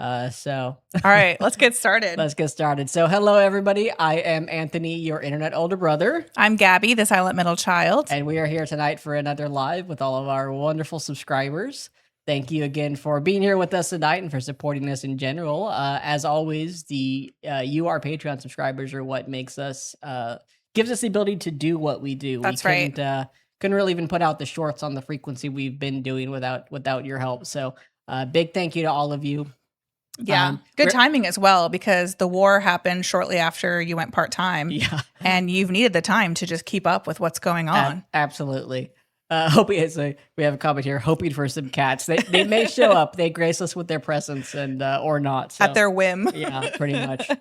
All right, let's get started. Let's get started. So hello, everybody. I am Anthony, your internet older brother. I'm Gabby, the silent middle child. And we are here tonight for another live with all of our wonderful subscribers. Thank you again for being here with us tonight and for supporting us in general. As always, our Patreon subscribers are what makes us, gives us the ability to do what we do. That's we couldn't really even put out the shorts on the frequency we've been doing without your help. So big thank you to all of you. Yeah. Good timing as well, because the war happened shortly after you went part-time. Yeah. And you've needed the time to just keep up with what's going on. Absolutely. We have a comment here, hoping for some cats. They may show up. They grace us with their presence and or not. So, at their whim. Yeah, pretty much.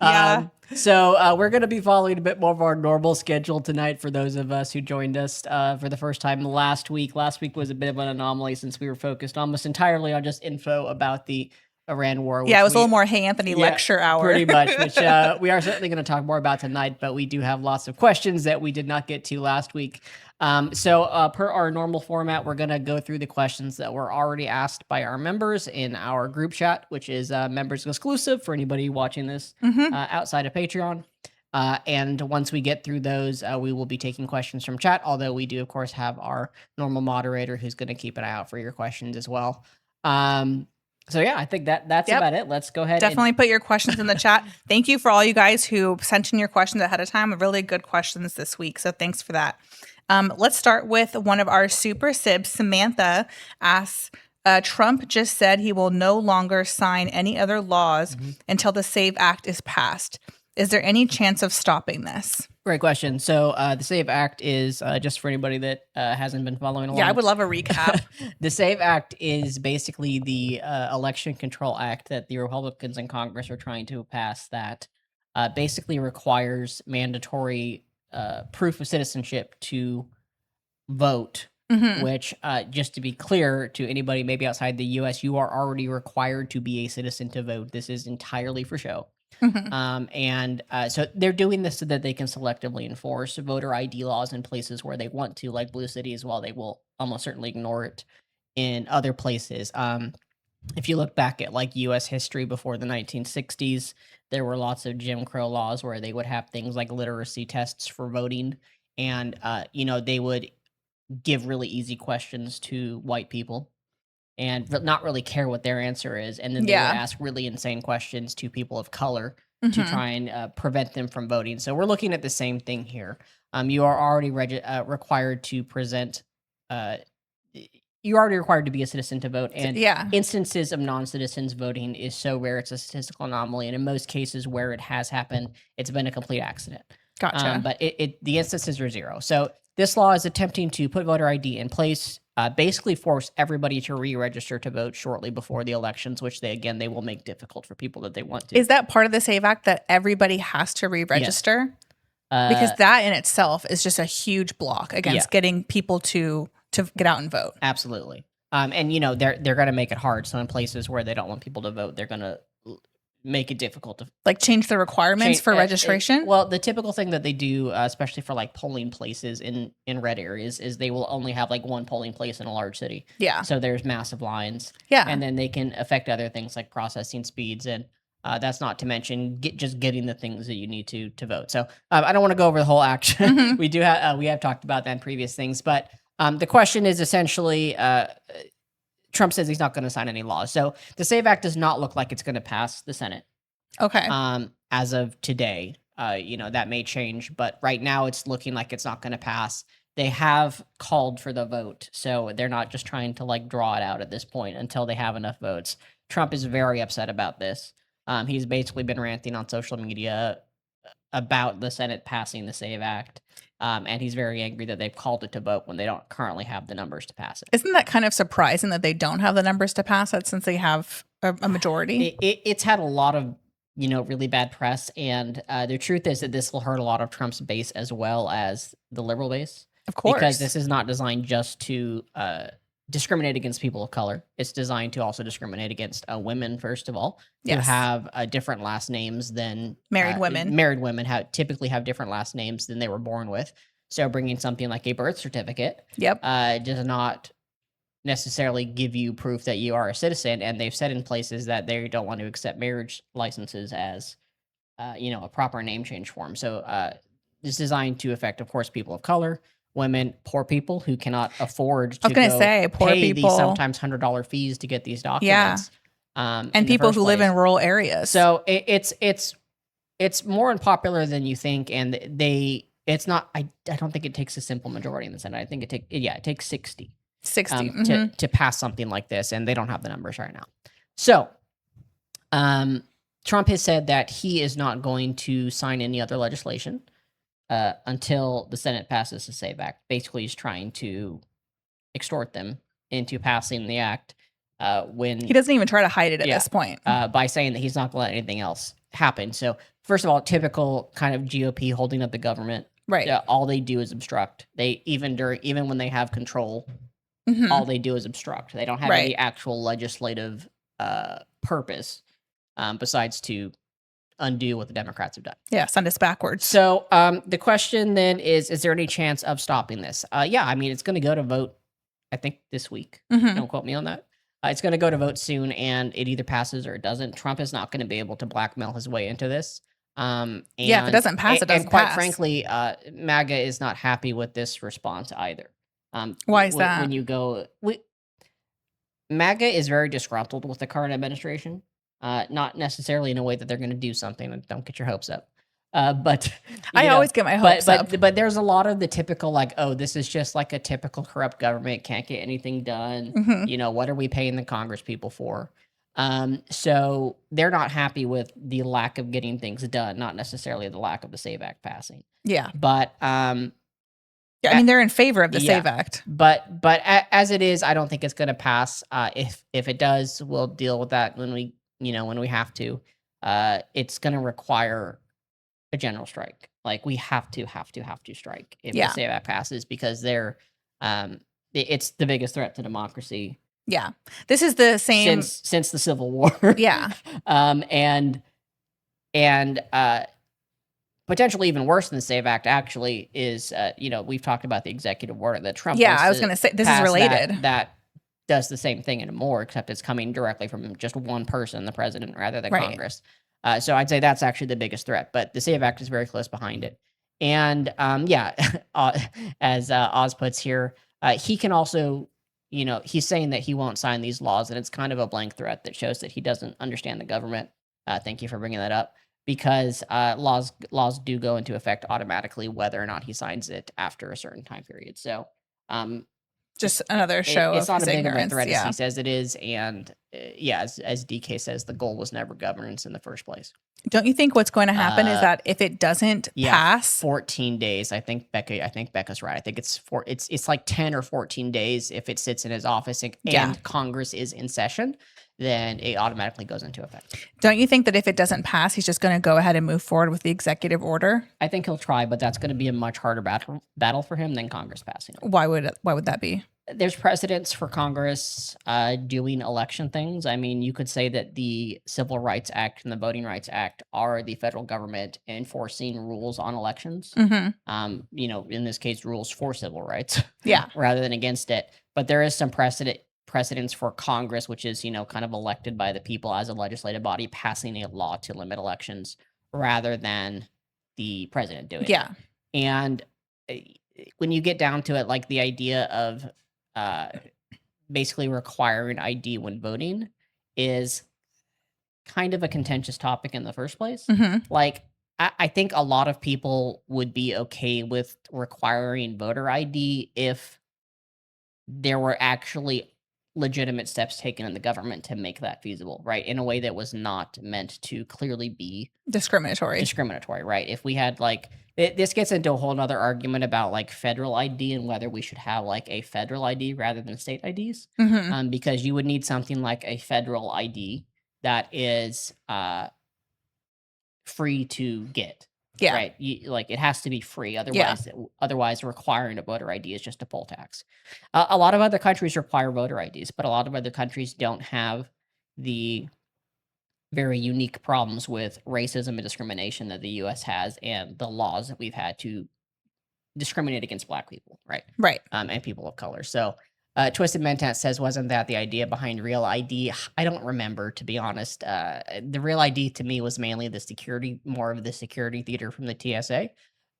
Yeah. So we're going to be following a bit more of our normal schedule tonight for those of us who joined us for the first time last week. Last week was a bit of an anomaly since we were focused almost entirely on just info about the Iran war. Yeah, it was a little more Hey Anthony lecture hour. Pretty much, which we are certainly going to talk more about tonight, but we do have lots of questions that we did not get to last week. So per our normal format, we're going to go through the questions that were already asked by our members in our group chat, which is members exclusive for anybody watching this outside of Patreon. And once we get through those, we will be taking questions from chat, although we do, of course, have our normal moderator who's going to keep an eye out for your questions as well. So yeah, I think that's about it. Let's go ahead. Definitely put your questions in the chat. Thank you for all you guys who sent in your questions ahead of time. Really good questions this week. So thanks for that. Let's start with one of our super sibs. Samantha asks, Trump just said he will no longer sign any other laws until the SAVE Act is passed. Is there any chance of stopping this? Great question. So the SAVE Act is, just for anybody that hasn't been following along. Yeah, I would love a recap. The SAVE Act is basically the Election Control Act that the Republicans in Congress are trying to pass that basically requires mandatory proof of citizenship to vote, which, just to be clear to anybody maybe outside the U.S., you are already required to be a citizen to vote. This is entirely for show. So they're doing this so that they can selectively enforce voter ID laws in places where they want to, like blue cities, while they will almost certainly ignore it in other places. If you look back at like U.S. history before the 1960s, there were lots of Jim Crow laws where they would have things like literacy tests for voting, and they would give really easy questions to white people and not really care what their answer is. And then they would ask really insane questions to people of color to try and prevent them from voting. So we're looking at the same thing here. You are already required to present, you're already required to be a citizen to vote. And instances of non-citizens voting is so rare, it's a statistical anomaly. And in most cases where it has happened, it's been a complete accident. Gotcha. But the instances are zero. So this law is attempting to put voter ID in place, basically force everybody to re-register to vote shortly before the elections, which they will make difficult for people that they want to. Is that part of the SAVE Act that everybody has to re-register? Yes. Because that in itself is just a huge block against getting people to get out and vote. Absolutely. And they're going to make it hard. So in places where they don't want people to vote, they're going to make it difficult to change the requirements for registration. Well, the typical thing that they do, especially for like polling places in red areas, is they will only have like one polling place in a large city. Yeah. So there's massive lines. Yeah. And then they can affect other things like processing speeds, and that's not to mention just getting the things that you need to vote. So I don't want to go over the whole act. We have talked about that in previous things, but the question is essentially. Trump says he's not going to sign any laws. So the SAVE Act does not look like it's going to pass the Senate. Okay. As of today, that may change, but right now it's looking like it's not going to pass. They have called for the vote, so they're not just trying to like draw it out at this point until they have enough votes. Trump is very upset about this. He's basically been ranting on social media about the Senate passing the SAVE Act. And he's very angry that they've called it to vote when they don't currently have the numbers to pass it. Isn't that kind of surprising that they don't have the numbers to pass it since they have a majority? It's had a lot of, really bad press. And the truth is that this will hurt a lot of Trump's base as well as the liberal base. Of course. Because this is not designed just to discriminate against people of color. It's designed to also discriminate against women, first of all, who have different last names than married women. Married women typically have different last names than they were born with. So bringing something like a birth certificate does not necessarily give you proof that you are a citizen, and they've said in places that they don't want to accept marriage licenses as a proper name change form. So it's designed to affect, of course, people of color, women, poor people who cannot afford I was to going to go say poor pay these people. sometimes $100 fees to get these Yeah. documents. And in the people first who live in place. rural areas. So it's more unpopular than you think, and it's not. I don't think it takes a simple majority in the Senate. I think it takes 60 to pass something like this, and they don't have the numbers right now. So, Trump has said that he is not going to sign any other legislation until the Senate passes the SAVE Act. Basically, he's trying to extort them into passing the act. When he doesn't even try to hide it at this point, by saying that he's not going to let anything else happen. So, first of all, typical kind of GOP holding up the government. Right. All they do is obstruct. They even when they have control, all they do is obstruct. They don't have any actual legislative purpose besides to undo what the Democrats have done. Yeah, send us backwards. So the question then is there any chance of stopping this? Yeah, I mean, it's going to go to vote, I think, this week. Don't quote me on that. It's going to go to vote soon, and it either passes or it doesn't. Trump is not going to be able to blackmail his way into this. If it doesn't pass, it doesn't and quite pass. frankly, MAGA is not happy with this response either. Why is that? When you go... MAGA is very disgruntled with the current administration. Not necessarily in a way that they're going to do something, and don't get your hopes up. But I always get my hopes up. But there's a lot of the typical, like, oh, this is just like a typical corrupt government, can't get anything done. What are we paying the Congress people for? So they're not happy with the lack of getting things done, not necessarily the lack of the SAVE Act passing. Yeah. But I mean, they're in favor of the SAVE Act. But as it is, I don't think it's going to pass. If it does, we'll deal with that when we have to. It's going to require a general strike. Like, we have to strike if the SAVE Act passes, because it's the biggest threat to democracy. Yeah, this is the same since the Civil War. Yeah, and potentially even worse than the SAVE Act actually is, we've talked about the executive order that Trump. Yeah, I was going to say this is related. That does the same thing and more, except it's coming directly from just one person, the president, rather than Congress. So I'd say that's actually the biggest threat, but the SAVE Act is very close behind it. And as Oz puts here, he can also, he's saying that he won't sign these laws, and it's kind of a blank threat that shows that he doesn't understand the government. Thank you for bringing that up, because laws do go into effect automatically whether or not he signs it after a certain time period. So just another show it's of not a big of a threat as he says it is. And as DK says, the goal was never governance in the first place. Don't you think what's going to happen is that if it doesn't pass 14 days, I think Becca's right. I think it's like 10 or 14 days if it sits in his office and Congress is in session, then it automatically goes into effect. Don't you think that if it doesn't pass, he's just going to go ahead and move forward with the executive order? I think he'll try, but that's going to be a much harder battle for him than Congress passing it. Why would that be? There's precedents for Congress doing election things. I mean, you could say that the Civil Rights Act and the Voting Rights Act are the federal government enforcing rules on elections. In this case, rules for civil rights. Yeah. Rather than against it. But there is some precedents for Congress, which is, kind of elected by the people as a legislative body, passing a law to limit elections rather than the president doing it. Yeah. And when you get down to it, like, the idea of basically requiring ID when voting is kind of a contentious topic in the first place. Like, I think a lot of people would be okay with requiring voter ID if there were actually legitimate steps taken in the government to make that feasible, right? In a way that was not meant to clearly be discriminatory, right? If we had, like, this gets into a whole nother argument about, like, federal ID and whether we should have, like, a federal ID rather than state IDs. Because you would need something like a federal ID that is free to get. Yeah. Right. It has to be free. Otherwise requiring a voter ID is just a poll tax. A lot of other countries require voter IDs, but a lot of other countries don't have the very unique problems with racism and discrimination that the U.S. has, and the laws that we've had to discriminate against Black people. Right. Right. And people of color. So Twisted Mentat says, wasn't that the idea behind Real ID? I don't remember, to be honest. The Real ID to me was mainly more of the security theater from the TSA.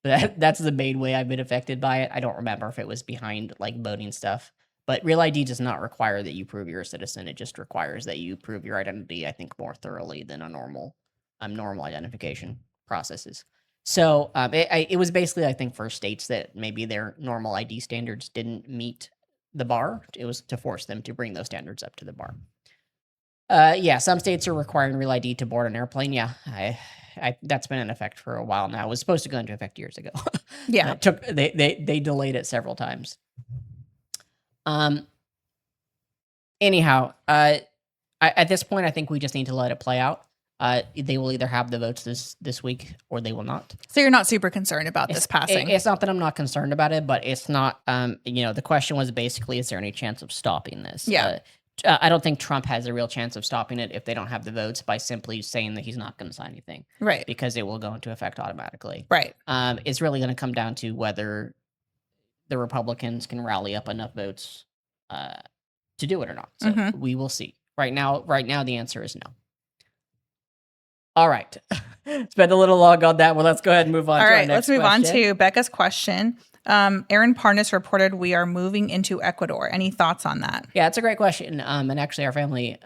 That's the main way I've been affected by it. I don't remember if it was behind like voting stuff. But Real ID does not require that you prove you're a citizen. It just requires that you prove your identity, I think, more thoroughly than a normal identification processes. So it was basically, I think, for states that maybe their normal ID standards didn't meet the bar. It was to force them to bring those standards up to the bar. Yeah, some states are requiring Real ID to board an airplane. Yeah, that's been in effect for a while now. It was supposed to go into effect years ago. Yeah. They delayed it several times. Anyhow, at this point, I think we just need to let it play out. They will either have the votes this week or they will not. So you're not super concerned about this passing? It's not that I'm not concerned about it, but it's not. The question was basically, is there any chance of stopping this? Yeah. I don't think Trump has a real chance of stopping it if they don't have the votes by simply saying that he's not going to sign anything. Right. Because it will go into effect automatically. Right. It's really going to come down to whether the Republicans can rally up enough votes to do it or not. So we will see. Right now, the answer is no. All right. Spend a little long on that one. Let's go ahead and move on. All to right, our next let's move on question. to Becca's question. Aaron Parnas reported we are moving into Ecuador. Any thoughts on that? Yeah, it's a great question. And actually, our family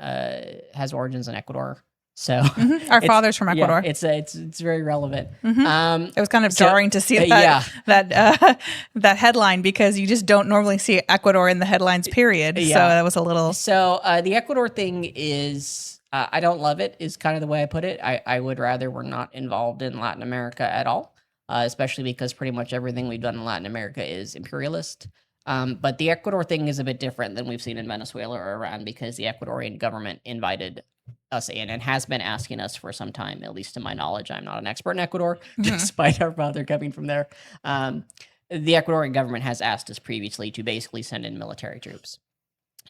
has origins in Ecuador. So our father's from Ecuador. Yeah, it's very relevant. It was kind of jarring to see that headline because you just don't normally see Ecuador in the headlines. Period. Yeah. So that was a little. So the Ecuador thing is. I don't love it, is kind of the way I put it. I would rather we're not involved in Latin America at all, especially because pretty much everything we've done in Latin America is imperialist. But the Ecuador thing is a bit different than we've seen in Venezuela or Iran because the Ecuadorian government invited us in and has been asking us for some time, at least to my knowledge. I'm not an expert in Ecuador, despite our father coming from there. The Ecuadorian government has asked us previously to basically send in military troops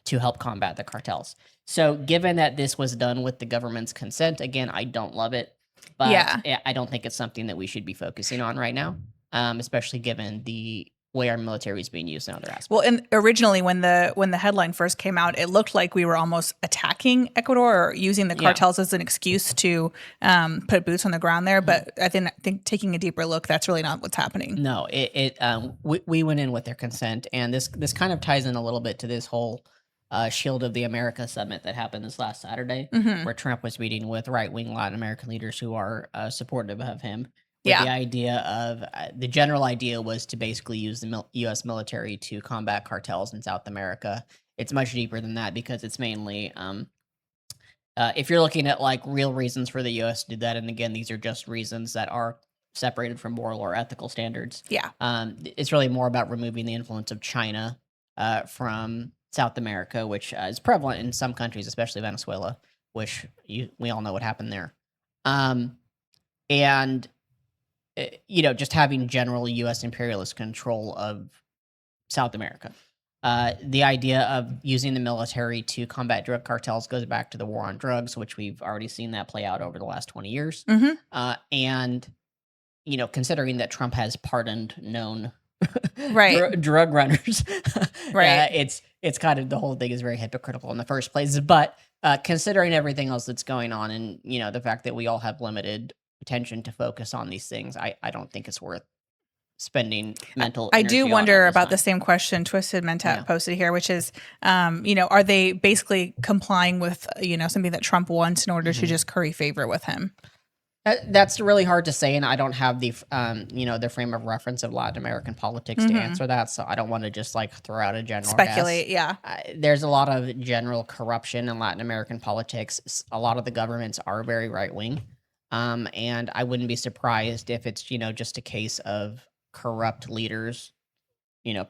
to help combat the cartels. So given that this was done with the government's consent, again, I don't love it, but I don't think it's something that we should be focusing on right now, especially given the way our military is being used in other aspects. Well, and originally when the headline first came out, it looked like we were almost attacking Ecuador or using the cartels as an excuse to put boots on the ground there. But I think taking a deeper look, that's really not what's happening. No, we went in with their consent, and this kind of ties in a little bit to this whole Shield of the America summit that happened this last Saturday, where Trump was meeting with right-wing Latin American leaders who are supportive of him. With the idea of the general idea was to basically use the U.S. military to combat cartels in South America. It's much deeper than that because it's mainly if you're looking at like real reasons for the U.S. to do that, and again, these are just reasons that are separated from moral or ethical standards. Yeah, it's really more about removing the influence of China from South America, which is prevalent in some countries, especially Venezuela, which we all know what happened there. And just having general U.S. imperialist control of South America. The idea of using the military to combat drug cartels goes back to the war on drugs, which we've already seen that play out over the last 20 years. And, considering that Trump has pardoned known drug runners, it's kind of, the whole thing is very hypocritical in the first place. But considering everything else that's going on and, the fact that we all have limited attention to focus on these things, I don't think it's worth spending mental I energy do on wonder at this about time. the same question Twisted Mentat posted here, which is, are they basically complying with, something that Trump wants in order to just curry favor with him? That's really hard to say, and I don't have the the frame of reference of Latin American politics to answer that, so I don't want to just like throw out a general speculate. Guess. There's a lot of general corruption in Latin American politics. A lot of the governments are very right wing, and I wouldn't be surprised if it's just a case of corrupt leaders,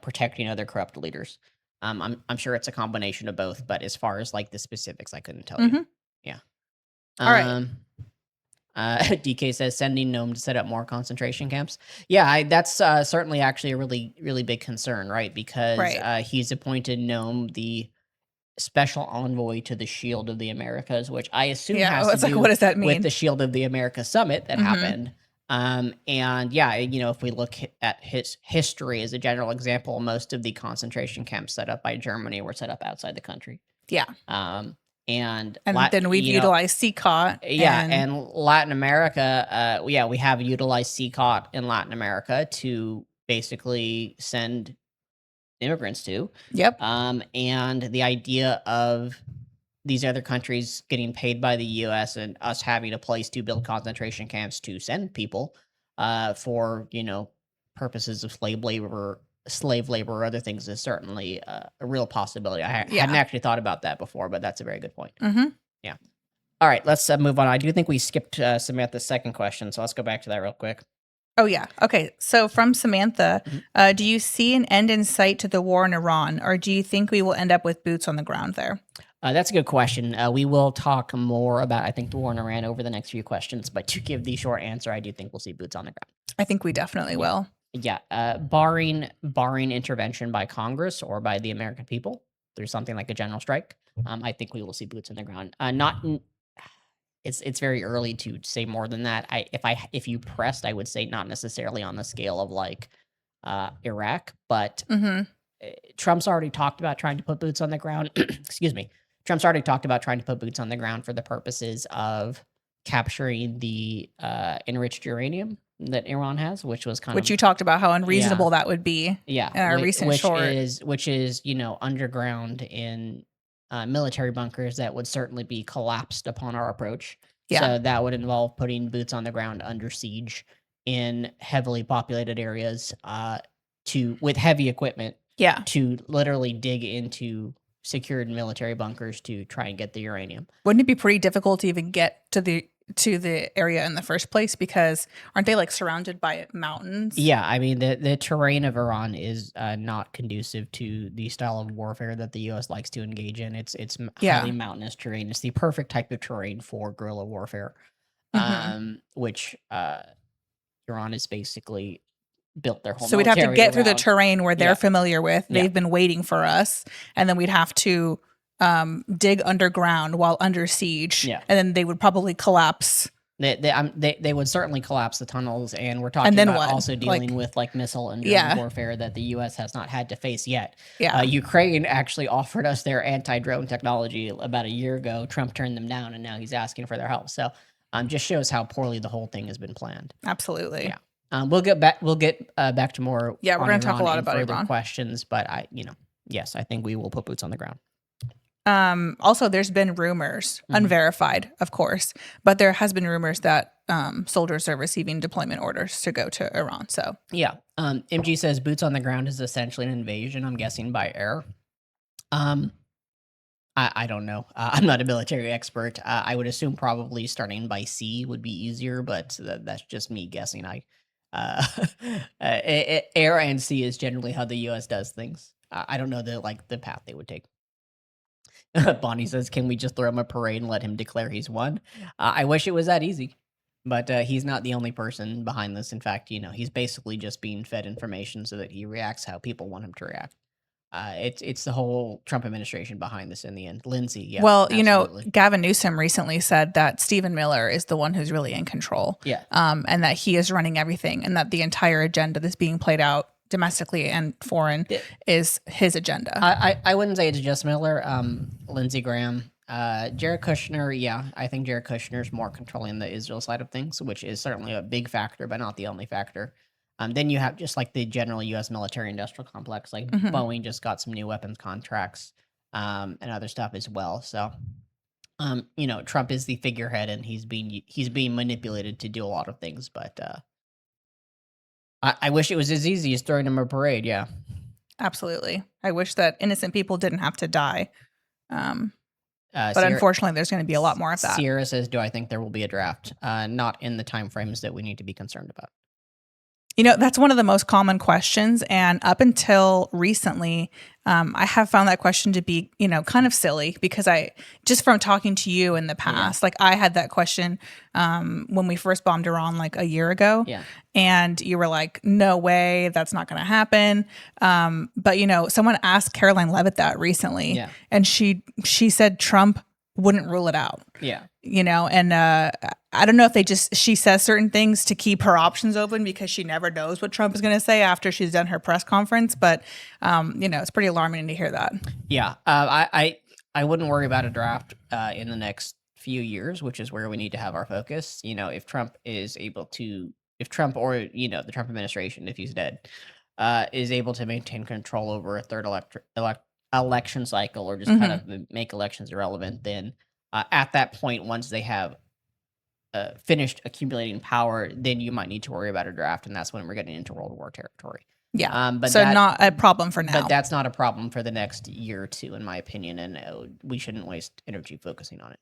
protecting other corrupt leaders. I'm sure it's a combination of both, but as far as like the specifics, I couldn't tell you. Yeah. All right. DK says sending Nome to set up more concentration camps. Yeah, that's certainly actually a really, really big concern, right? Because he's appointed Nome the special envoy to the Shield of the Americas, which I assume has to do what does that mean? with the Shield of the America summit that happened. And yeah, if we look at his history as a general example, most of the concentration camps set up by Germany were set up outside the country. Yeah. Um, and And then we've utilized CCOT. yeah, and Latin America, yeah, we have utilized CCOT in Latin America to basically send immigrants to. Yep. And the idea of these other countries getting paid by the U.S. and us having a place to build concentration camps to send people for purposes of slave labor, or other things is certainly a real possibility. I hadn't actually thought about that before, but that's a very good point. Mm-hmm. Yeah. All right, let's move on. I do think we skipped Samantha's second question, so let's go back to that real quick. Oh, yeah. Okay. So from Samantha, do you see an end in sight to the war in Iran, or do you think we will end up with boots on the ground there? That's a good question. We will talk more about, I think, the war in Iran over the next few questions. But to give the short answer, I do think we'll see boots on the ground. I think we definitely will. Yeah. Barring intervention by Congress or by the American people through something like a general strike, I think we will see boots on the ground. It's very early to say more than that. If you pressed, I would say not necessarily on the scale of like Iraq, but Trump's already talked about trying to put boots on the ground. Excuse me. Trump's already talked about trying to put boots on the ground for the purposes of capturing the enriched uranium that Iran has, which you talked about how unreasonable that would be. Yeah, in our recent short, which is underground in military bunkers that would certainly be collapsed upon our approach. Yeah. So that would involve putting boots on the ground under siege in heavily populated areas with heavy equipment. Yeah. To literally dig into secured military bunkers to try and get the uranium. Wouldn't it be pretty difficult to even get to the area in the first place, because aren't they like surrounded by mountains? Yeah, I mean the terrain of Iran is not conducive to the style of warfare that the U.S. likes to engage in. It's highly mountainous terrain. It's the perfect type of terrain for guerrilla warfare, which Iran is basically built their whole. So we'd have to get through the terrain where they're familiar with. They've been waiting for us, and then we'd have to dig underground while under siege, and then they would probably collapse. They would certainly collapse the tunnels, and we're talking about also dealing with like missile and drone warfare that the U.S. has not had to face yet. Yeah, Ukraine actually offered us their anti-drone technology about a year ago. Trump turned them down, and now he's asking for their help. So, just shows how poorly the whole thing has been planned. Absolutely. Yeah. We'll get back to more. Yeah, we're going to talk a lot about Iran questions, but yes, I think we will put boots on the ground. Also, there's been rumors, unverified, of course, but there has been rumors that soldiers are receiving deployment orders to go to Iran. So yeah, MG says boots on the ground is essentially an invasion. I'm guessing by air. I don't know. I'm not a military expert. I would assume probably starting by sea would be easier, but that's just me guessing. Air and sea is generally how the U.S. does things. I don't know the path they would take. Bonnie says, "Can we just throw him a parade and let him declare he's won?" I wish it was that easy, but he's not the only person behind this. In fact, he's basically just being fed information so that he reacts how people want him to react. It's the whole Trump administration behind this in the end. Lindsay, yeah. Well, absolutely. Gavin Newsom recently said that Stephen Miller is the one who's really in control. Yeah. And that he is running everything, and that the entire agenda that's being played out domestically and foreign is his agenda. I wouldn't say it's just Miller. Lindsey Graham, Jared Kushner. Yeah, I think Jared Kushner is more controlling the Israel side of things, which is certainly a big factor, but not the only factor. Then you have just like the general U.S. military industrial complex, like Boeing just got some new weapons contracts and other stuff as well. So, Trump is the figurehead, and he's being manipulated to do a lot of things. But I wish it was as easy as throwing him a parade. Yeah, absolutely. I wish that innocent people didn't have to die. But unfortunately, there's going to be a lot more of that. Sierra says, "Do I think there will be a draft? Not in the timeframes that we need to be concerned about." That's one of the most common questions. And up until recently, I have found that question to be, kind of silly, because just from talking to you in the past, like I had that question when we first bombed Iran like a year ago. Yeah. And you were like, no way, that's not going to happen. But, someone asked Caroline Levitt that recently. Yeah. And she said Trump wouldn't rule it out. Yeah. and I don't know if she says certain things to keep her options open because she never knows what Trump is going to say after she's done her press conference. But, it's pretty alarming to hear that. Yeah. I wouldn't worry about a draft in the next few years, which is where we need to have our focus. If Trump is able to, if Trump or, the Trump administration, if he's dead, is able to maintain control over a third election cycle or just kind of make elections irrelevant, then at that point, once they have finished accumulating power, then you might need to worry about a draft, and that's when we're getting into World War territory. Yeah. But so not a problem for now. But that's not a problem for the next year or two, in my opinion, and we shouldn't waste energy focusing on it.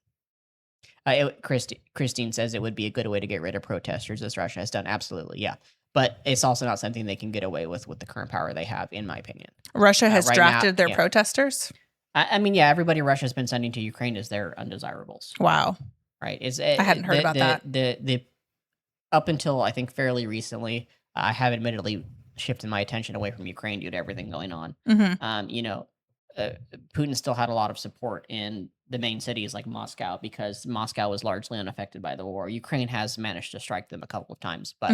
Christine says it would be a good way to get rid of protesters, as Russia has done. Absolutely, yeah. But it's also not something they can get away with the current power they have, in my opinion. Russia has drafted their protesters? I mean, yeah, everybody Russia's been sending to Ukraine is their undesirables. Wow. Right. I hadn't heard about that. The up until I think fairly recently, I have admittedly shifted my attention away from Ukraine due to everything going on. Putin still had a lot of support in the main cities like Moscow because Moscow was largely unaffected by the war. Ukraine has managed to strike them a couple of times, but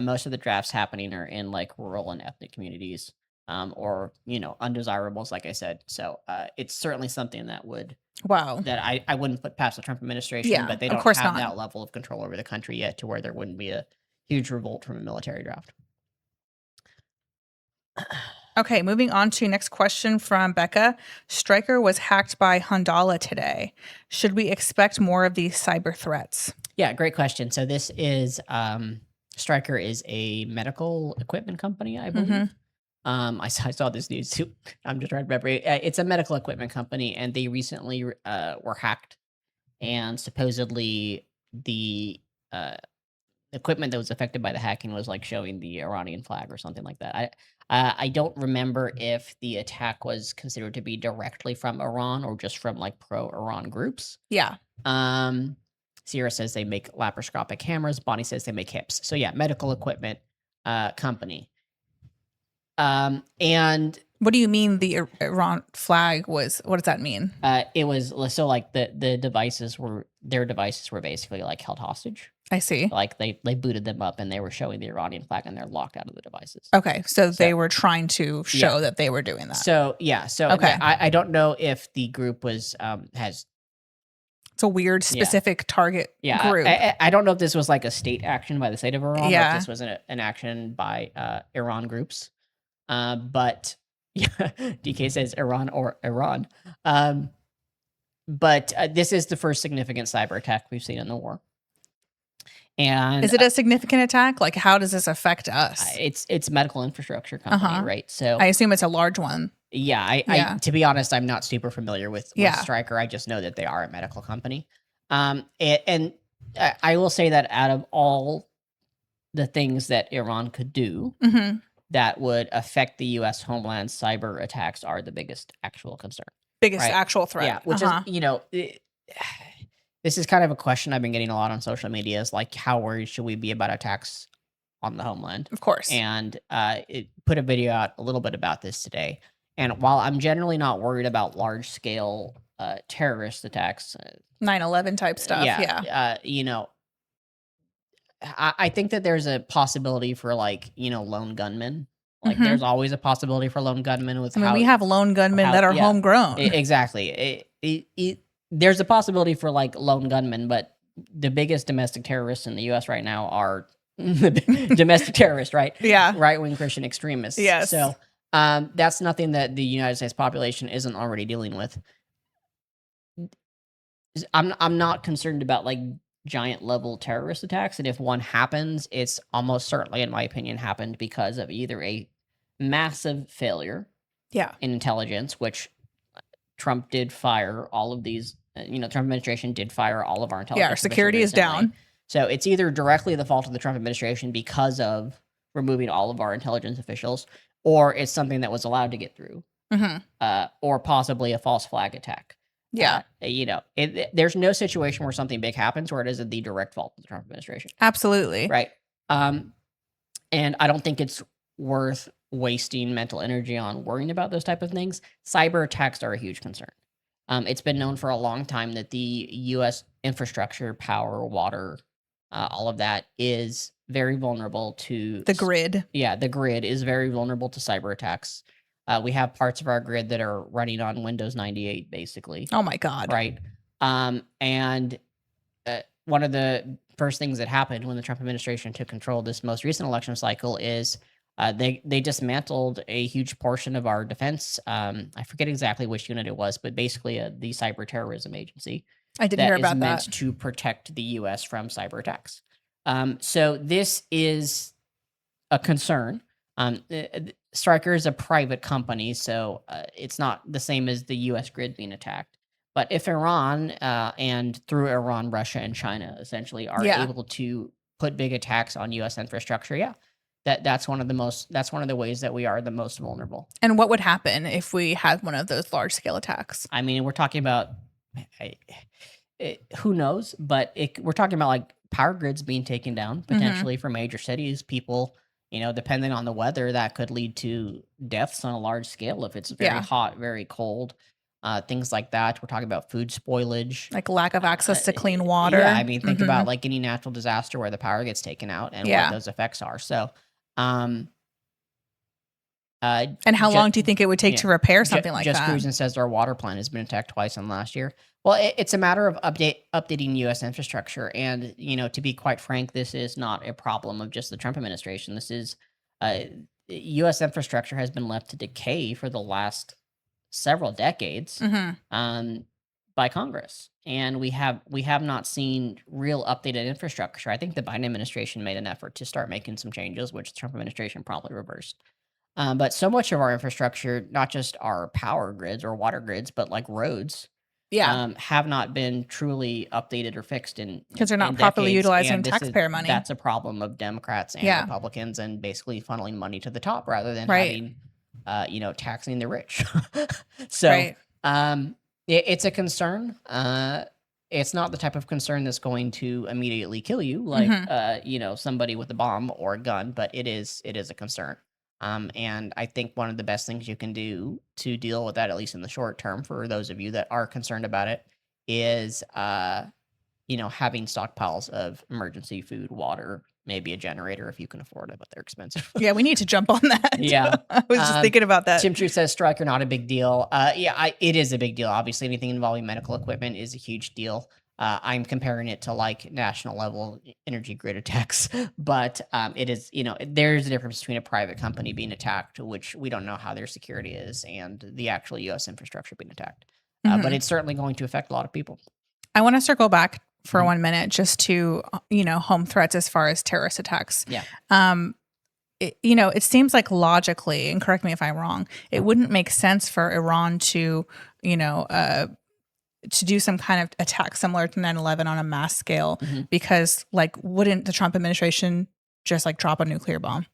most of the drafts happening are in like rural and ethnic communities, or undesirables, like I said. So it's certainly something that would. Wow. That I wouldn't put past the Trump administration, but they don't have that level of control over the country yet to where there wouldn't be a huge revolt from a military draft. Okay, moving on to next question from Becca. Stryker was hacked by Hondala today. Should we expect more of these cyber threats? Yeah, great question. So this is Stryker is a medical equipment company, I believe. I saw this news too. I'm just trying to remember. It's a medical equipment company, and they recently were hacked, and supposedly the equipment that was affected by the hacking was like showing the Iranian flag or something like that. I don't remember if the attack was considered to be directly from Iran or just from like pro-Iran groups. Yeah. Sierra says they make laparoscopic cameras. Bonnie says they make hips. So yeah, medical equipment company. And what do you mean the Iran flag was? What does that mean? It was so like their devices were basically like held hostage. I see. Like they booted them up and they were showing the Iranian flag and they're locked out of the devices. Okay, so they were trying to show that they were doing that. So yeah, so okay. I don't know if the group was has. It's a weird specific target group. I don't know if this was like a state action by the state of Iran. Yeah. Or if this was an action by Iran groups. But yeah, DK says Iran or Iran. But this is the first significant cyber attack we've seen in the war. And is it a significant attack? Like, how does this affect us? It's medical infrastructure company, right? So I assume it's a large one. Yeah, I to be honest, I'm not super familiar with Stryker. I just know that they are a medical company. And I will say that out of all the things that Iran could do that would affect the U.S. homeland, cyber attacks are the biggest actual concern. Biggest actual threat. Yeah, which is, this is kind of a question I've been getting a lot on social media is like, how worried should we be about attacks on the homeland? Of course. And it put a video out a little bit about this today. And while I'm generally not worried about large scale terrorist attacks, 9/11 type stuff. I think that there's a possibility for like, lone gunmen. Like there's always a possibility for lone gunmen with we have lone gunmen that are homegrown. Exactly. There's a possibility for like lone gunmen, but the biggest domestic terrorists in the US right now are domestic terrorists, right? Yeah. Right-wing Christian extremists. Yes. So that's nothing that the United States population isn't already dealing with. I'm not concerned about like giant level terrorist attacks, and if one happens, it's almost certainly, in my opinion, happened because of either a massive failure in intelligence, which Trump did fire all of these, Trump administration did fire all of our intelligence. Yeah, our security is down. So it's either directly the fault of the Trump administration because of removing all of our intelligence officials, or it's something that was allowed to get through, or possibly a false flag attack. Yeah. There's no situation where something big happens where it isn't the direct fault of the Trump administration. Absolutely. Right. And I don't think it's worth wasting mental energy on worrying about those type of things. Cyber attacks are a huge concern. It's been known for a long time that the U.S. infrastructure, power, water, all of that is very vulnerable to The grid. Yeah, the grid is very vulnerable to cyber attacks. We have parts of our grid that are running on Windows 98, basically, Oh my God. right? And one of the first things that happened when the Trump administration took control this most recent election cycle is they dismantled a huge portion of our defense. I forget exactly which unit it was, but basically the cyber terrorism agency I did hear that is about meant that. to protect the U.S. from cyber attacks. So this is a concern. Stryker is a private company, so it's not the same as the U.S. grid being attacked. But if Iran and through Iran, Russia, and China essentially are Yeah. able to put big attacks on U.S. infrastructure, yeah, that's one of the ways that we are the most vulnerable. And what would happen if we had one of those large scale attacks? I mean, we're talking about who knows, but we're talking about like power grids being taken down potentially for major cities. People, depending on the weather, that could lead to deaths on a large scale if it's very Yeah. hot, very cold, things like that. We're talking about food spoilage, Like lack of access to clean water. Yeah, I mean, think about like any natural disaster where the power gets taken out and Yeah. what those effects are. So, and how long do you think it would take to repair something like Just that? Cruising says our water plant has been attacked twice in the last year. Well, it's a matter of updating U.S. infrastructure. And, to be quite frank, this is not a problem of just the Trump administration. This is U.S. infrastructure has been left to decay for the last several decades by Congress. And we have not seen real updated infrastructure. I think the Biden administration made an effort to start making some changes, which the Trump administration probably reversed. But so much of our infrastructure, not just our power grids or water grids, but like roads, have not been truly updated or fixed because they're not in properly decades. utilizing And taxpayer money. That's a problem of Democrats and Republicans, and basically funneling money to the top rather than having, taxing the rich. So, it's a concern. It's not the type of concern that's going to immediately kill you, like somebody with a bomb or a gun, but it is a concern. And I think one of the best things you can do to deal with that, at least in the short term, for those of you that are concerned about it, is having stockpiles of emergency food, water, maybe a generator if you can afford it, but they're expensive. Yeah, we need to jump on that. Yeah. I was just thinking about that. Tim True says Stryker not a big deal. It is a big deal. Obviously, anything involving medical equipment is a huge deal. I'm comparing it to like national level energy grid attacks, but it is, there's a difference between a private company being attacked, which we don't know how their security is, and the actual U.S. infrastructure being attacked. But it's certainly going to affect a lot of people. I want to circle back for 1 minute just to, home threats as far as terrorist attacks. Yeah. It seems like logically, and correct me if I'm wrong, it wouldn't make sense for Iran to, to do some kind of attack similar to 9/11 on a mass scale, because wouldn't the Trump administration just drop a nuclear bomb?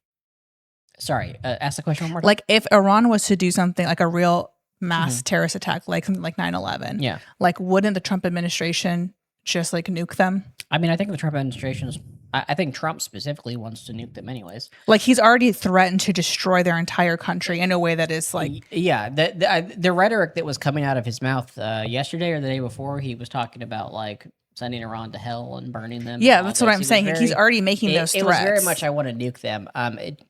Sorry, ask the question one more time. Like if Iran was to do something like a real mass terrorist attack, like something like 9/11, yeah, wouldn't the Trump administration just nuke them? I mean, I think the Trump administration is. I think Trump specifically wants to nuke them anyways. He's already threatened to destroy their entire country in a way that is yeah, the rhetoric that was coming out of his mouth yesterday or the day before, he was talking about sending Iran to hell and burning them. Yeah, that's what I'm saying. He's already making those threats. It was very much, I want to nuke them.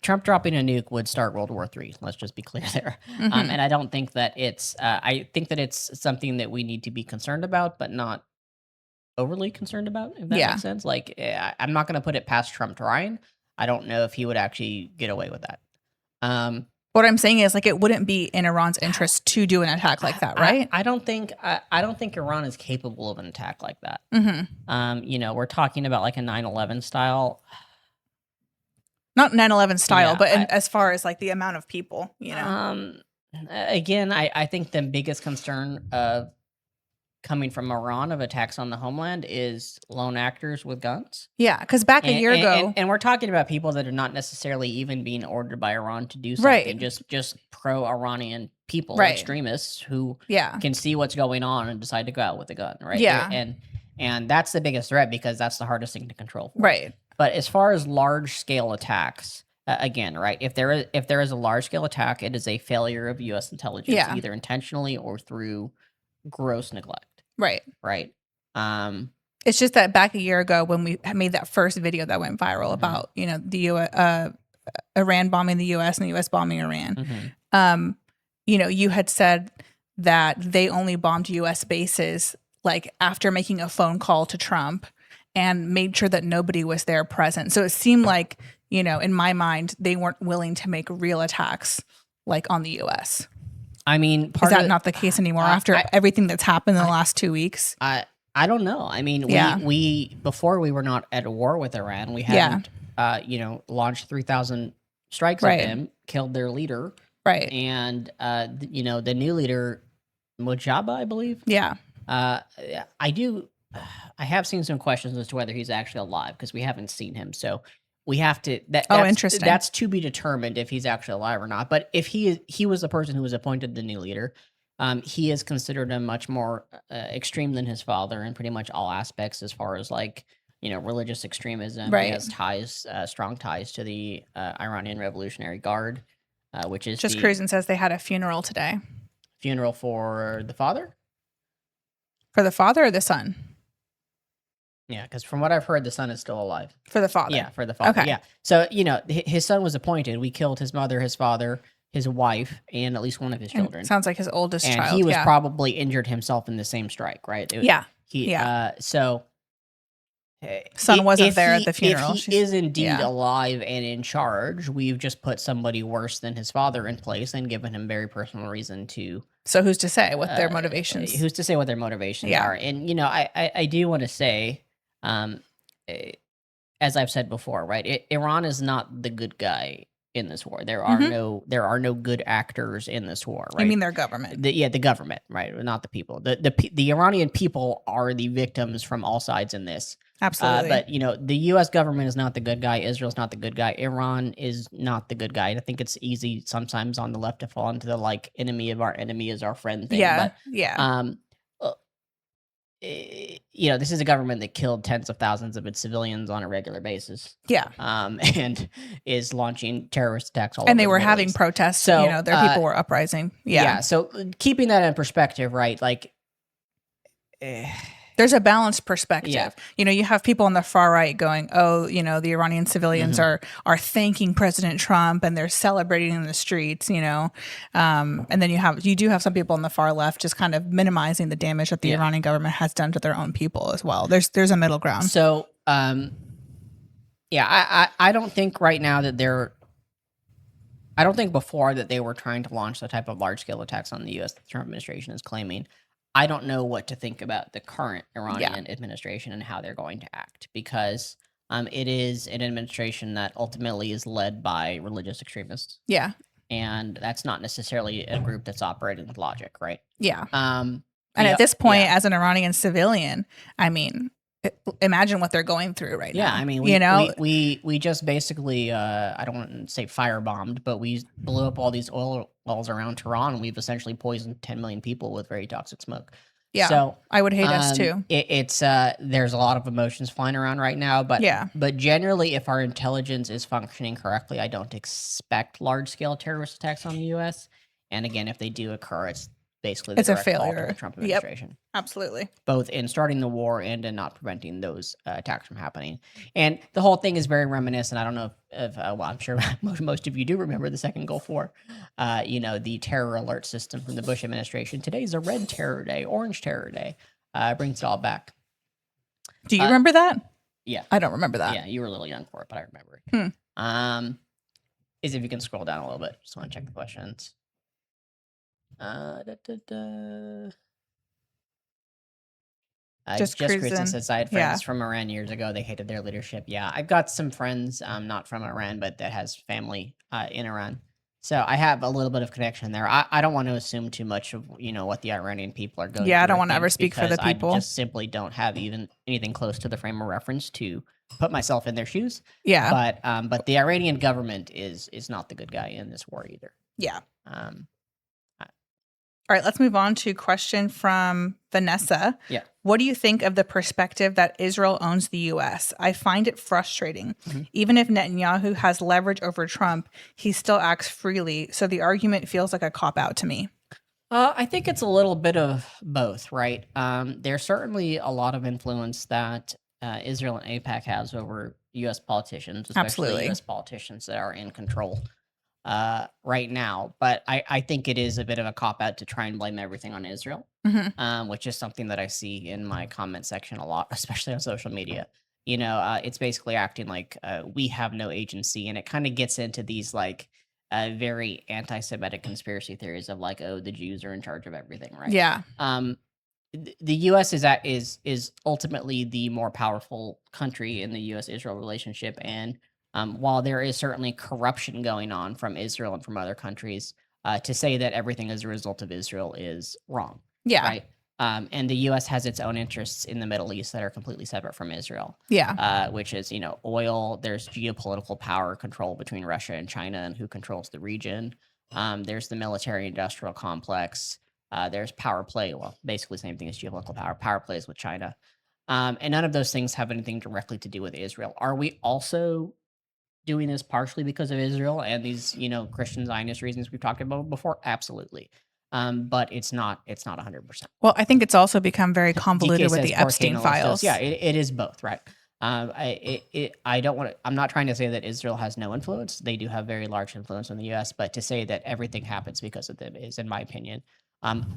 Trump dropping a nuke would start World War III. Let's just be clear there. And I don't think that it's, I think that it's something that we need to be concerned about, but not overly concerned about, if that makes sense. I'm not going to put it past Trump trying. I don't know if he would actually get away with that. What I'm saying is it wouldn't be in Iran's interest to do an attack like that, right? I don't think Iran is capable of an attack like that. We're talking about a 9/11 style. Not 9/11 style, but as far as the amount of people, Again, I think the biggest concern of coming from Iran of attacks on the homeland is lone actors with guns. Yeah, because back a year ago, and we're talking about people that are not necessarily even being ordered by Iran to do something. Right. Just pro-Iranian people, right. extremists who yeah. can see what's going on and decide to go out with a gun, right? Yeah. And that's the biggest threat because that's the hardest thing to control for. Right. But as far as large scale attacks, again, right? If there is a large scale attack, it is a failure of U.S. intelligence, either intentionally or through gross neglect. Right. Right. It's just that back a year ago when we made that first video that went viral about, Iran bombing the U.S. and the U.S. bombing Iran, you had said that they only bombed U.S. bases like after making a phone call to Trump and made sure that nobody was there present. So it seemed like, in my mind, they weren't willing to make real attacks like on the U.S. I mean, Is that not the case anymore after everything that's happened in the last 2 weeks? I don't know. I mean, we before we were not at war with Iran. We hadn't, launched 3,000 strikes at them, killed their leader, right? And the new leader, Mojaba, I believe. Yeah. I have seen some questions as to whether he's actually alive because we haven't seen him. So we have to. Interesting. That's to be determined if he's actually alive or not. But if he was the person who was appointed the new leader. He is considered a much more extreme than his father in pretty much all aspects, as far as religious extremism. Right. He has strong ties to the Iranian Revolutionary Guard, which is just Cruisin' says they had a funeral today. Funeral for the father? For the father or the son? Yeah, because from what I've heard, the son is still alive. For the father? Yeah, for the father. Okay. Yeah. So, his son was appointed. We killed his mother, his father, his wife, and at least one of his children. And sounds like his oldest child. And he was probably injured himself in the same strike, right? So son wasn't there at the funeral. If he is indeed alive and in charge, we've just put somebody worse than his father in place and given him very personal reason to. So who's to say what their motivations? Who's to say what their motivations are? And I do want to say, as I've said before, right? Iran is not the good guy in this war. There are no good actors in this war, right? You mean their government? The government, right? Not the people. The Iranian people are the victims from all sides in this. Absolutely. But the U.S. government is not the good guy. Israel's not the good guy. Iran is not the good guy. And I think it's easy sometimes on the left to fall into the enemy of our enemy is our friend thing. This is a government that killed tens of thousands of its civilians on a regular basis. Yeah. And is launching terrorist attacks all over. And they were the having protests. So, their people were uprising. Yeah. So keeping that in perspective, right? There's a balanced perspective. Yeah. You have people on the far right going, the Iranian civilians are thanking President Trump and they're celebrating in the streets, and then you do have some people on the far left just kind of minimizing the damage that the Iranian government has done to their own people as well. There's a middle ground. So, I don't think right now that I don't think before that they were trying to launch the type of large scale attacks on the U.S. that the Trump administration is claiming. I don't know what to think about the current Iranian administration and how they're going to act, because it is an administration that ultimately is led by religious extremists. Yeah. And that's not necessarily a group that's operating with logic, right? Yeah. And at this point, as an Iranian civilian, I mean, imagine what they're going through right now. Yeah, I mean, we just basically, I don't want to say firebombed, but we blew up all these oil wells around Tehran. We've essentially poisoned 10 million people with very toxic smoke. Yeah, so I would hate us too. It's there's a lot of emotions flying around right now, but generally, if our intelligence is functioning correctly, I don't expect large scale terrorist attacks on the U.S. And again, if they do occur, it's basically a failure of the Trump administration. Yep, absolutely. Both in starting the war and in not preventing those attacks from happening. And the whole thing is very reminiscent. I don't know if I'm sure most of you do remember the second Gulf War. The terror alert system from the Bush administration. Today's a red terror day, orange terror day. Brings it all back. Do you remember that? Yeah. I don't remember that. Yeah, you were a little young for it, but I remember it. Is if you can scroll down a little bit. Just want to check the questions. Just Kristen says I had friends from Iran years ago. They hated their leadership. Yeah, I've got some friends, not from Iran, but that has family in Iran. So I have a little bit of connection there. I don't want to assume too much of what the Iranian people are going through. Yeah, I don't want to ever speak for the people. I just simply don't have even anything close to the frame of reference to put myself in their shoes. Yeah. But the Iranian government is not the good guy in this war either. Yeah. All right, let's move on to a question from Vanessa. Yeah. What do you think of the perspective that Israel owns the U.S.? I find it frustrating. Even if Netanyahu has leverage over Trump, he still acts freely. So the argument feels like a cop-out to me. I think it's a little bit of both, right? There's certainly a lot of influence that Israel and AIPAC has over U.S. politicians, especially Absolutely. U.S. politicians that are in control right now. But I think it is a bit of a cop out to try and blame everything on Israel, Hmm. which is something that I see in my comment section a lot, especially on social media. It's basically acting like we have no agency, and it kind of gets into these like very anti-Semitic conspiracy theories of like, oh, the Jews are in charge of everything, right? Yeah. Um, the U.S. is ultimately the more powerful country in the U.S. Israel relationship, and while there is certainly corruption going on from Israel and from other countries, to say that everything is a result of Israel is wrong, Yeah. right? And the U.S. has its own interests in the Middle East that are completely separate from Israel, Yeah. which is oil. There's geopolitical power control between Russia and China and who controls the region. There's the military-industrial complex. There's power play. Well, basically same thing as geopolitical power. Power plays with China. And none of those things have anything directly to do with Israel. Are we also doing this partially because of Israel and these, Christian Zionist reasons we've talked about before? Absolutely. But it's not 100%. Well, I think it's also become very DK convoluted with says the Cocaine Epstein Illustrious. files. Yeah, it is both, right? I don't want to. I'm not trying to say that Israel has no influence. They do have very large influence in the U.S., but to say that everything happens because of them is, in my opinion,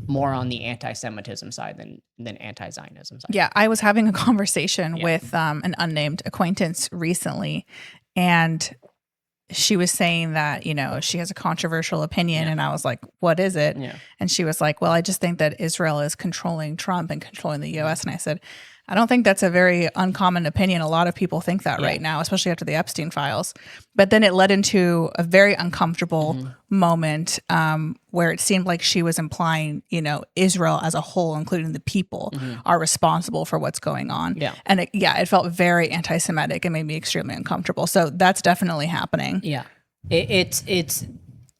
more on the anti-Semitism side than anti-Zionism side. Yeah, I was having a conversation Yeah. with an unnamed acquaintance recently, and she was saying that, she has a controversial opinion. Yeah. And I was like, what is it? Yeah. And she was like, well, I just think that Israel is controlling Trump and controlling the US. And I said, I don't think that's a very uncommon opinion. A lot of people think that Yeah. right now, especially after the Epstein files. But then it led into a very uncomfortable moment where it seemed like she was implying, Israel as a whole, including the people, are responsible for what's going on. Yeah. And it felt very anti-Semitic and made me extremely uncomfortable. So that's definitely happening. Yeah. It's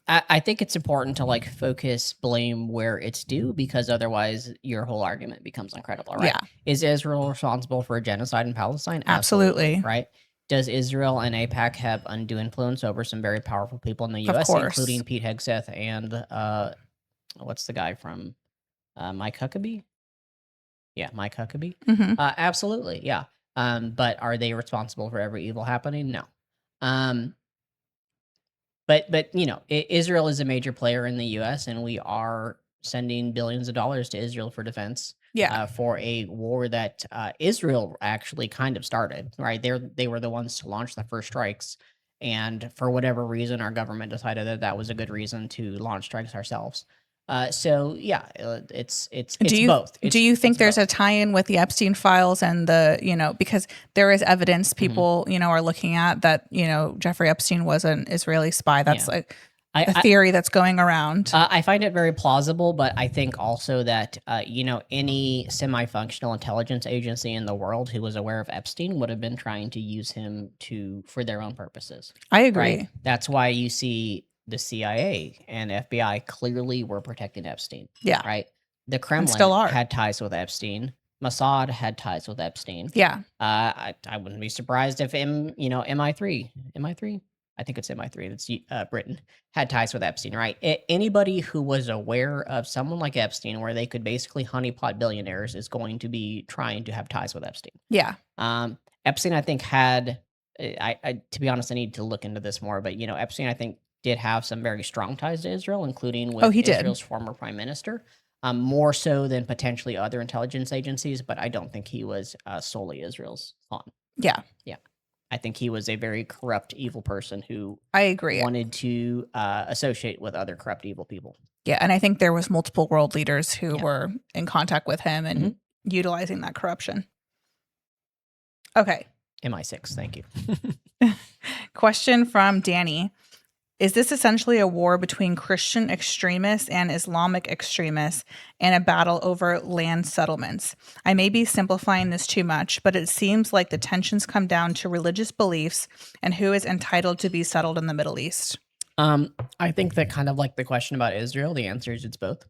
I think it's important to like focus blame where it's due, because otherwise your whole argument becomes incredible, right? Yeah. Is Israel responsible for a genocide in Palestine? Absolutely. Right? Does Israel and AIPAC have undue influence over some very powerful people in the Of US, course. including Pete Hegseth and what's the guy from Mike Huckabee? Yeah, Mike Huckabee. Hmm. Absolutely, yeah. But are they responsible for every evil happening? No. Um, but Israel is a major player in the U.S., and we are sending billions of dollars to Israel for defense. Yeah. For a war that Israel actually kind of started. Right, they were the ones to launch the first strikes, and for whatever reason, our government decided that that was a good reason to launch strikes ourselves. So yeah, it's both. Do you think it's there's both. a tie-in with the Epstein files and because there is evidence people, are looking at that, Jeffrey Epstein was an Israeli spy. That's like a theory that's going around. I find it very plausible, but I think also that any semi-functional intelligence agency in the world who was aware of Epstein would have been trying to use him for their own purposes. I agree. Right? That's why you see the CIA and FBI clearly were protecting Epstein. Yeah. Right? The Kremlin still are. had ties with Epstein. Mossad had ties with Epstein. Yeah. I wouldn't be surprised if MI3, I think it's MI3, that's Britain, had ties with Epstein, right? Anybody who was aware of someone like Epstein, where they could basically honeypot billionaires, is going to be trying to have ties with Epstein. Yeah. Epstein, I think, had, to be honest, I need to look into this more, but Epstein, I think, did have some very strong ties to Israel, including with Israel's former prime minister. More so than potentially other intelligence agencies, but I don't think he was solely Israel's pawn. Yeah. Yeah. I think he was a very corrupt, evil person who I agree. wanted to associate with other corrupt, evil people. Yeah, and I think there was multiple world leaders who were in contact with him and utilizing that corruption. Okay. MI6, thank you. Question from Danny. Is this essentially a war between Christian extremists and Islamic extremists and a battle over land settlements? I may be simplifying this too much, but it seems like the tensions come down to religious beliefs and who is entitled to be settled in the Middle East. I think that kind of like the question about Israel, the answer is it's both.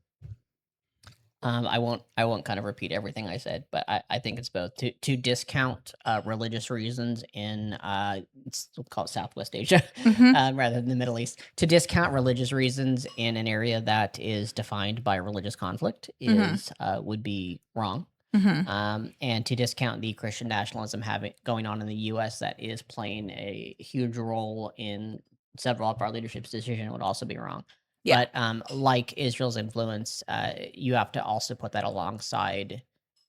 I won't kind of repeat everything I said, but I think it's both to discount religious reasons in we'll call it Southwest Asia Mhm. rather than the Middle East. To discount religious reasons in an area that is defined by religious conflict Mhm. is would be wrong. Mhm. And to discount the Christian nationalism having going on in the U.S. that is playing a huge role in several of our leadership's decision would also be wrong. Yeah. But like Israel's influence, you have to also put that alongside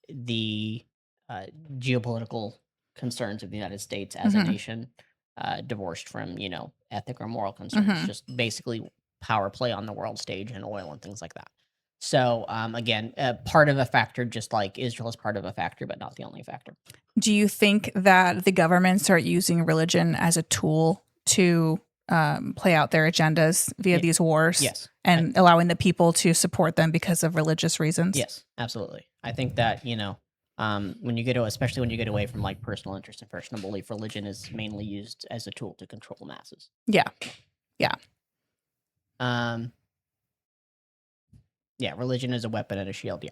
the uh, geopolitical concerns of the United States as a Mhm. nation, divorced from ethic or moral concerns. Mhm. Just basically power play on the world stage and oil and things like that. So again, part of a factor, just like Israel is part of a factor, but not the only factor. Do you think that the governments are using religion as a tool to play out their agendas via Ye- these wars Yes. and allowing the people to support them because of religious reasons? Yes, absolutely. I think that when you get especially when you get away from like personal interest and personal belief, religion is mainly used as a tool to control the masses. Yeah. Yeah. Um, yeah, religion is a weapon and a shield. Yeah,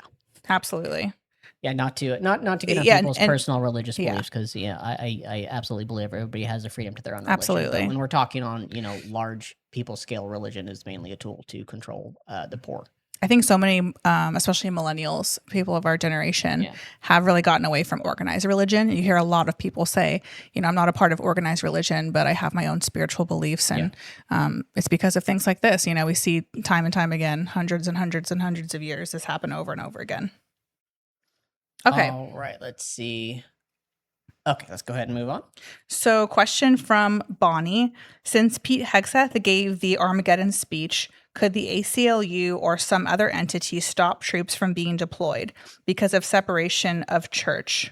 Absolutely. yeah. Not to get on Yeah. people's And personal religious yeah. beliefs because I absolutely believe everybody has the freedom to their own religion. Absolutely. But when we're talking on large people scale, religion is mainly a tool to control the poor. I think so many, especially millennials, people of our generation, Yeah. have really gotten away from organized religion. You hear a lot of people say, I'm not a part of organized religion, but I have my own spiritual beliefs. And it's because of things like this. We see time and time again, hundreds and hundreds and hundreds of years, this happen over and over again. Okay. All right. Let's see. Okay, let's go ahead and move on. So, question from Bonnie. Since Pete Hegseth gave the Armageddon speech, could the ACLU or some other entity stop troops from being deployed because of separation of church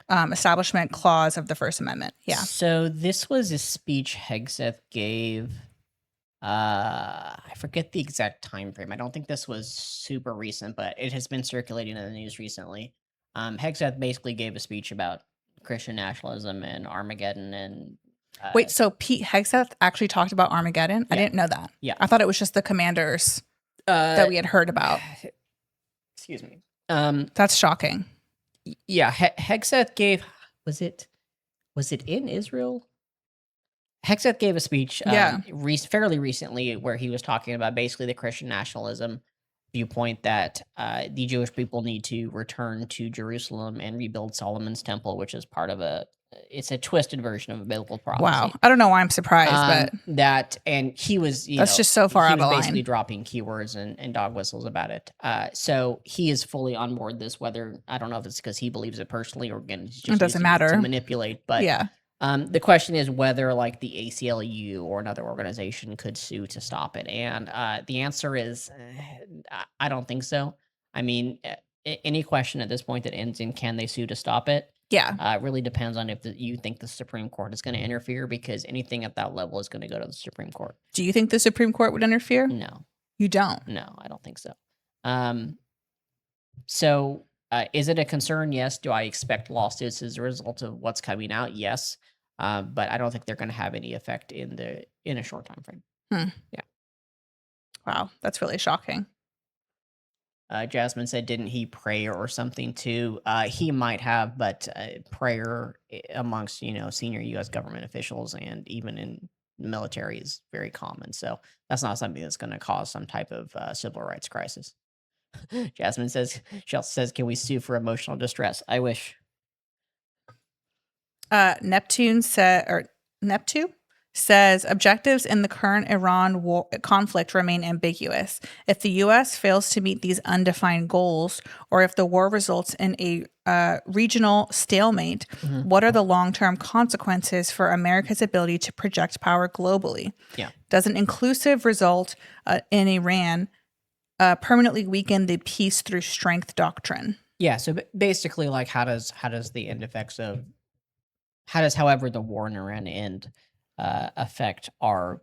establishment clause of the First Amendment? Yeah. So this was a speech Hegseth gave. I forget the exact time frame. I don't think this was super recent, but it has been circulating in the news recently. Hegseth basically gave a speech about Christian nationalism and Armageddon and Wait, so Pete Hegseth actually talked about Armageddon? I Yeah. didn't know that. Yeah. I thought it was just the commanders that we had heard about. Excuse me. That's shocking. Yeah, Hegseth gave was it in Israel? Hegseth gave a speech Yeah. fairly recently where he was talking about basically the Christian nationalism viewpoint that the Jewish people need to return to Jerusalem and rebuild Solomon's temple, which is part of it's a twisted version of a biblical prophecy. Wow. I don't know why I'm surprised, but that and he was that's just so far he out was of basically line. dropping keywords and dog whistles about it. So he is fully on board this. Whether I don't know if it's because he believes it personally or again he's just It doesn't using it to matter. manipulate, but Yeah. the question is whether like the ACLU or another organization could sue to stop it. And the answer is I don't think so. I mean, any question at this point that ends in can they sue to stop it? Yeah. It really depends on if you think the Supreme Court is going to interfere because anything at that level is going to go to the Supreme Court. Do you think the Supreme Court would interfere? No. You don't? No, I don't think so. So is it a concern? Yes. Do I expect lawsuits as a result of what's coming out? Yes. But I don't think they're going to have any effect in a short time frame. Yeah. Wow, that's really shocking. Jasmine said, didn't he pray or something too? He might have, but prayer amongst senior U.S. government officials and even in the military is very common. So that's not something that's going to cause some type of civil rights crisis. Jasmine says, she also says, can we sue for emotional distress? I wish. Neptune says objectives in the current Iran war conflict remain ambiguous. If the U.S. fails to meet these undefined goals, or if the war results in a regional stalemate, what are the long-term consequences for America's ability to project power globally? Yeah. Does an inclusive result in Iran permanently weaken the peace through strength doctrine? Yeah. So basically, like, how does the end effects of however the war in Iran end affect our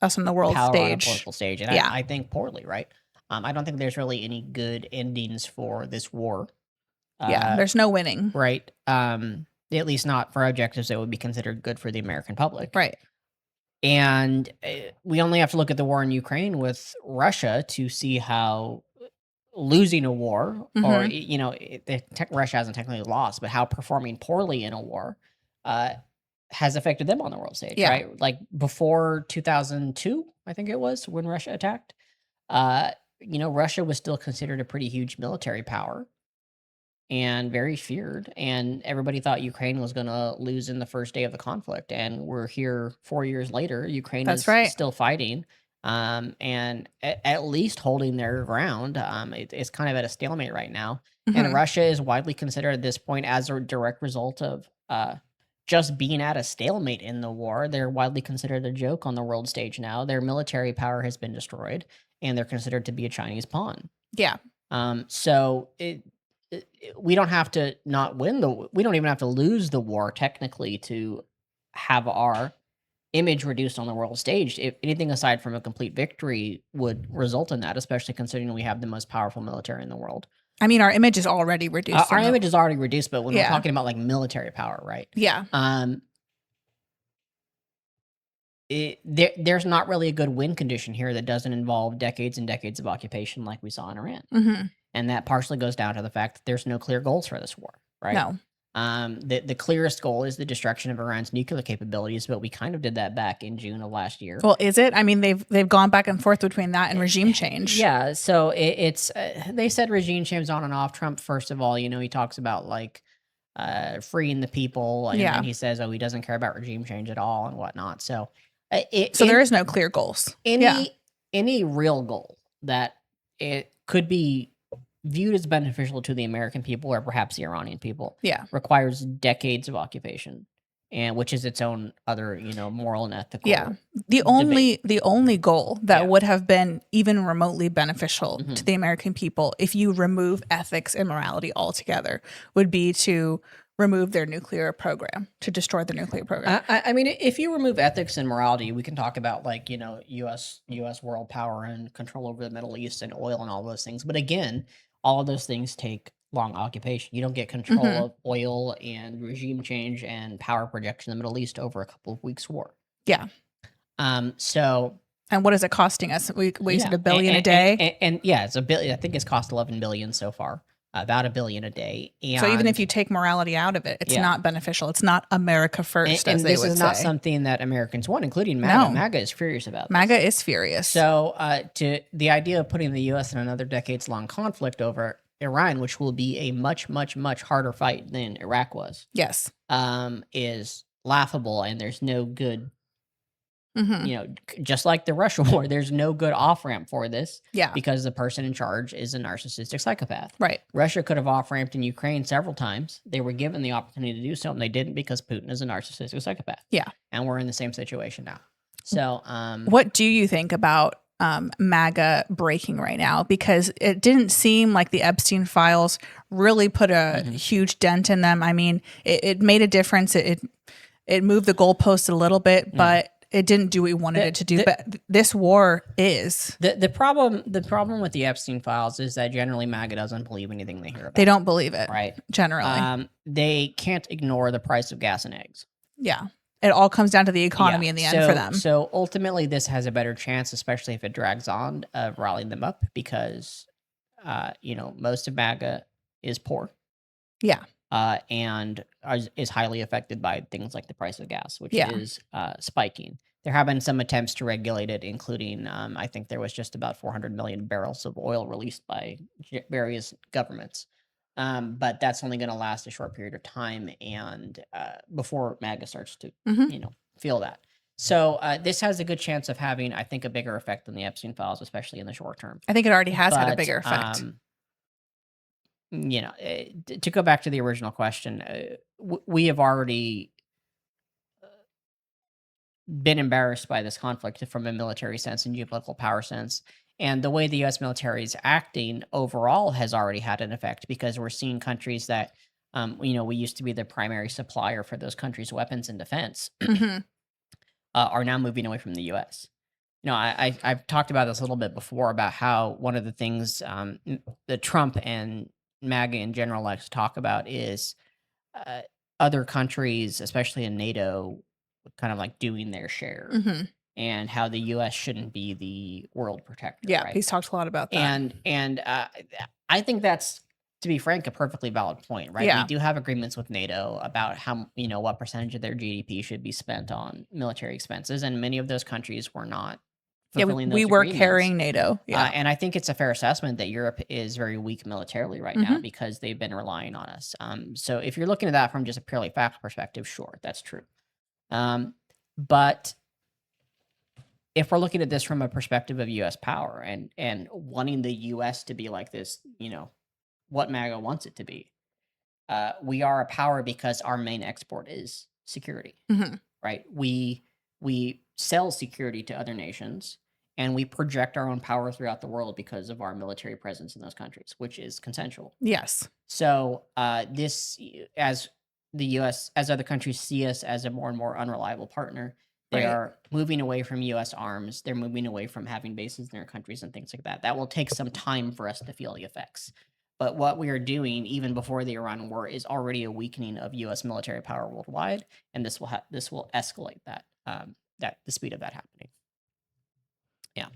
Us on the world power on a stage. political stage? And Yeah. I think poorly, right? I don't think there's really any good endings for this war. Yeah, there's no winning. Right. At least not for objectives that would be considered good for the American public. Right. And we only have to look at the war in Ukraine with Russia to see how losing a war, or Mhm. Russia hasn't technically lost, but how performing poorly in a war uh, has affected them on the world stage, Yeah. right? Like before 2002, I think it was when Russia attacked. Uh, Russia was still considered a pretty huge military power and very feared, and everybody thought Ukraine was going to lose in the first day of the conflict. And we're here 4 years later. Ukraine That's is right. still fighting, and at least holding their ground. It's kind of at a stalemate right now, and Mhm. Russia is widely considered at this point as a direct result of just being at a stalemate in the war. They're widely considered a joke on the world stage now. Their military power has been destroyed, and they're considered to be a Chinese pawn. Yeah. So we don't have to not win we don't even have to lose the war technically to have our image reduced on the world stage. If anything aside from a complete victory would result in that, especially considering we have the most powerful military in the world. I mean, our image is already reduced Our in the image is already reduced, but when we're Yeah. talking about like military power, right? Yeah. There's not really a good win condition here that doesn't involve decades and decades of occupation like we saw in Iran. Mhm. And that partially goes down to the fact that there's no clear goals for this war, right? No. The clearest goal is the destruction of Iran's nuclear capabilities, but we kind of did that back in June of last year. Well, is it? I mean, they've gone back and forth between that and regime change. Yeah, so it's they said regime change on and off. Trump, first of all, he talks about like freeing the people, and Yeah. then he says, oh, he doesn't care about regime change at all and whatnot. So there is no clear goals. Any real goal that it could be viewed as beneficial to the American people or perhaps the Iranian people requires decades of occupation, and which is its own other moral and ethical the only goal that would have been even remotely beneficial Mhm. to the American people, if you remove ethics and morality altogether, would be to remove their nuclear program, to destroy the nuclear program. I mean, if you remove ethics and morality, we can talk about like U.S. world power and control over the Middle East and oil and all those things. But again, all of those things take long occupation. You don't get control Mhm. of oil and regime change and power projection in the Middle East over a couple of weeks war. Yeah. So And what is it costing us? We said $1 billion a and, day. and yeah, it's $1 billion. I think it's cost 11 billion so far. About $1 billion a day. And So even if you take morality out of it, it's not beneficial. It's not America first, as they would say. And this is not something that Americans want, including MAGA. No. MAGA is furious about this. MAGA is furious. So to the idea of putting the U.S. in another decades-long conflict over Iran, which will be a much, much, much harder fight than Iraq was, Yes. is laughable, and there's no good, Mhm. Just like the Russia war, there's no good off-ramp for this Yeah. because the person in charge is a narcissistic psychopath. Right. Russia could have off-ramped in Ukraine several times. They were given the opportunity to do so, and they didn't because Putin is a narcissistic psychopath. Yeah. And we're in the same situation now. So, what do you think about MAGA breaking right now? Because it didn't seem like the Epstein files really put a huge dent in them. I mean, it made a difference. It moved the goalpost a little bit, but it didn't do what we wanted it to do. But this war is the problem. The problem with the Epstein files is that generally MAGA doesn't believe anything they hear about. They don't believe it, right? Generally, they can't ignore the price of gas and eggs. Yeah. It all comes down to the economy in the end for them. So ultimately, this has a better chance, especially if it drags on, of rallying them up because, most of MAGA is poor. Yeah. And is highly affected by things like the price of gas, which Yeah. is spiking. There have been some attempts to regulate it, including I think there was just about 400 million barrels of oil released by various governments. But that's only going to last a short period of time, and before MAGA starts to, feel that. So this has a good chance of having, I think, a bigger effect than the Epstein files, especially in the short term. I think it already has had a bigger effect. To go back to the original question, we have already been embarrassed by this conflict from a military sense and geopolitical power sense. And the way the U.S. military is acting overall has already had an effect because we're seeing countries that, we used to be the primary supplier for those countries' weapons and defense, are now moving away from the U.S. I've talked about this a little bit before about how one of the things that Trump and MAGA in general likes to talk about is other countries, especially in NATO, kind of like doing their share. and how the U.S. shouldn't be the world protector. Yeah, right? he's talked a lot about that. And I think that's, to be frank, a perfectly valid point, right? Yeah. We do have agreements with NATO about how, what percentage of their GDP should be spent on military expenses, and many of those countries were not Yeah, fulfilling we those were agreements. carrying NATO. Yeah. And I think it's a fair assessment that Europe is very weak militarily right now because they've been relying on us. So if you're looking at that from just a purely fact perspective, sure, that's true. But if we're looking at this from a perspective of U.S. power and wanting the U.S. to be like this, what MAGA wants it to be, we are a power because our main export is security, right? We sell security to other nations, and we project our own power throughout the world because of our military presence in those countries, which is consensual. Yes. So this, as the U.S., as other countries see us as a more and more unreliable partner, they are moving away from U.S. arms. They're moving away from having bases in their countries and things like that. That will take some time for us to feel the effects. But what we are doing, even before the Iran war, is already a weakening of U.S. military power worldwide, and this will escalate that the speed of that happening. Yeah,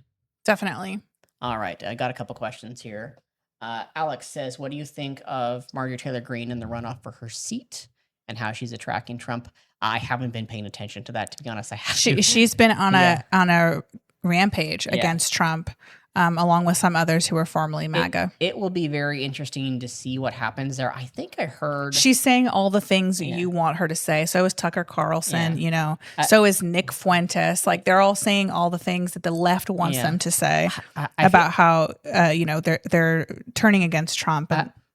definitely. All right, I got a couple questions here. Alex says, "What do you think of Marjorie Taylor Greene in the runoff for her seat, and how she's attracting Trump?" I haven't been paying attention to that, to be honest. I have. She's been on a rampage against Trump, along with some others who are formerly MAGA. It will be very interesting to see what happens there. I think I heard she's saying all the things that you want her to say. So is Tucker Carlson, so is Nick Fuentes. Like, they're all saying all the things that the left wants them to say about how they're turning against Trump.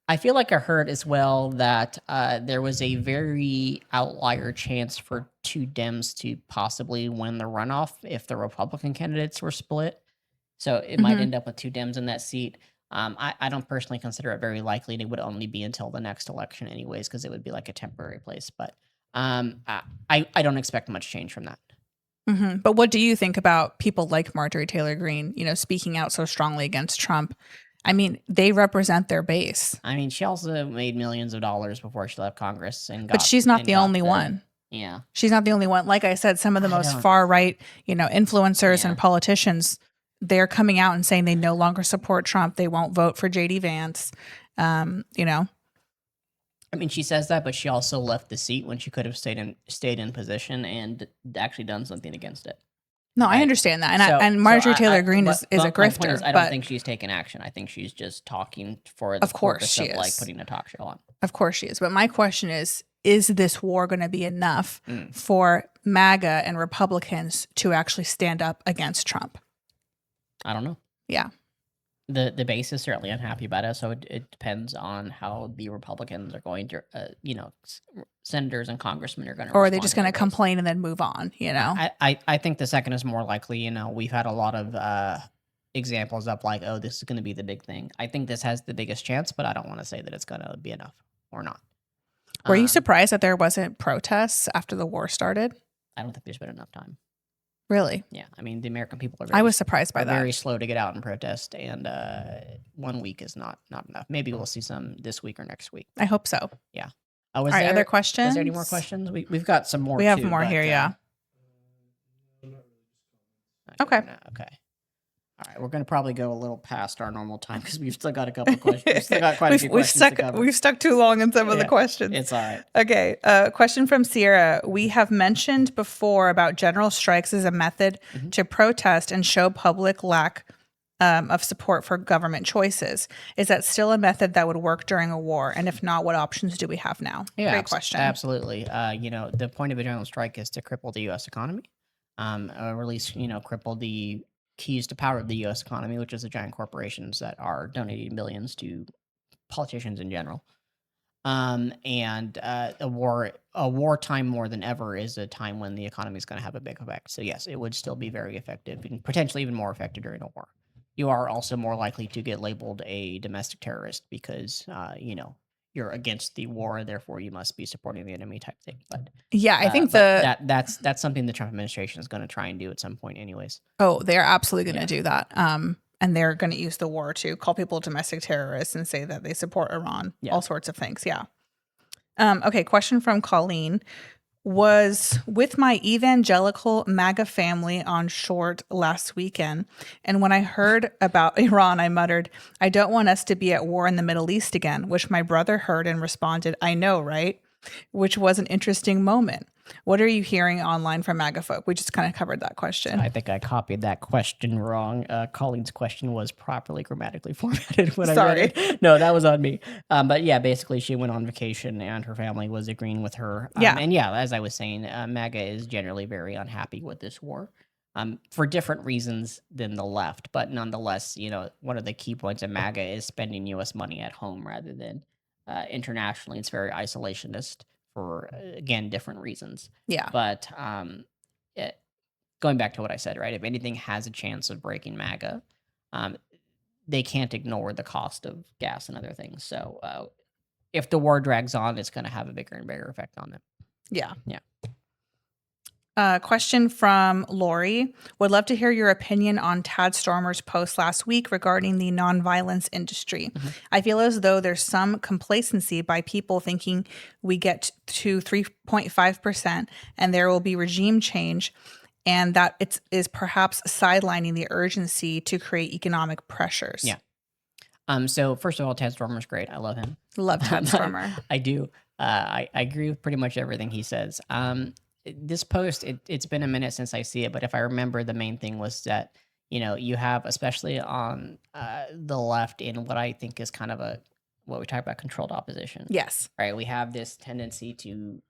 I feel like I heard as well that there was a very outlier chance for two Dems to possibly win the runoff if the Republican candidates were split. So it might end up with two Dems in that seat. I don't personally consider it very likely, and it would only be until the next election anyways, because it would be like a temporary place. But I don't expect much change from that. But what do you think about people like Marjorie Taylor Greene, speaking out so strongly against Trump? I mean, they represent their base. I mean, she also made millions of dollars before she left Congress, but she's not the only one. Yeah, she's not the only one. Like I said, some of the most far right, influencers and politicians, they're coming out and saying they no longer support Trump. They won't vote for JD Vance. I mean, she says that, but she also left the seat when she could have stayed in position and actually done something against it. No, I understand that, and Marjorie Taylor Greene is a grifter. Point is, I don't think she's taken action. I think she's just talking for the purpose of like putting a talk show on. Of course she is. But my question is this war going to be enough for MAGA and Republicans to actually stand up against Trump? I don't know. Yeah. The base is certainly unhappy about it, so it depends on how the Republicans are going to, senators and congressmen are going to. Or are they just going to complain and then move on? I think the second is more likely. We've had a lot of examples of like, oh, this is going to be the big thing. I think this has the biggest chance, but I don't want to say that it's going to be enough or not. Were you surprised that there wasn't protests after the war started? I don't think there's been enough time. Really? Yeah. I mean, the American people are I was surprised by that. Very slow to get out and protest, and 1 week is not enough. Maybe we'll see some this week or next week. I hope so. Yeah. All right, other questions? Was there any more questions? We've got some more. We have more here, yeah. Okay. Okay. All right, we're going to probably go a little past our normal time because we've still got a couple questions. We've still got quite a few questions to cover. We've stuck too long in some of the questions. It's all right. Okay, question from Sierra. We have mentioned before about general strikes as a method to protest and show public lack of support for government choices. Is that still a method that would work during a war? And if not, what options do we have now? Yeah, great question. Absolutely. The point of a general strike is to cripple the U.S. economy, or at least, cripple the keys to power of the U.S. economy, which is the giant corporations that are donating millions to politicians in general. A wartime more than ever is a time when the economy is going to have a big effect. So yes, it would still be very effective and potentially even more effective during a war. You are also more likely to get labeled a domestic terrorist because, you're against the war, therefore you must be supporting the enemy type thing. But yeah, I think that's something the Trump administration is going to try and do at some point, anyways. Oh, they're absolutely going to do that. And they're going to use the war to call people domestic terrorists and say that they support Iran. All sorts of things. Yeah. Okay. Question from Colleen: Was with my evangelical MAGA family on short last weekend, and when I heard about Iran, I muttered, I don't want us to be at war in the Middle East again, which my brother heard and responded, I know, right? Which was an interesting moment. What are you hearing online from MAGA folk? We just kind of covered that question. I think I copied that question wrong. Colleen's question was properly grammatically formatted when I Sorry. read it. No, that was on me. But yeah, basically, she went on vacation and her family was agreeing with her. Yeah. And yeah, as I was saying, MAGA is generally very unhappy with this war. For different reasons than the left, but nonetheless, one of the key points of MAGA is spending U.S. money at home rather than internationally. It's very isolationist for again different reasons. Yeah. But going back to what I said, right? If anything has a chance of breaking MAGA, they can't ignore the cost of gas and other things. So if the war drags on, it's going to have a bigger and bigger effect on them. Yeah. Yeah. Question from Lori. Would love to hear your opinion on Tad Stormer's post last week regarding the nonviolence industry. I feel as though there's some complacency by people thinking we get to 3.5% and there will be regime change, and that it is perhaps sidelining the urgency to create economic pressures. Yeah. So first of all, Tad Stormer's great. I love him. Love Tad Stormer. I do. I agree with pretty much everything he says. This post, it's been a minute since I see it, but if I remember, the main thing was that, you have, especially on the left, in what I think is kind of what we talk about, controlled opposition. Yes. Right? We have this tendency to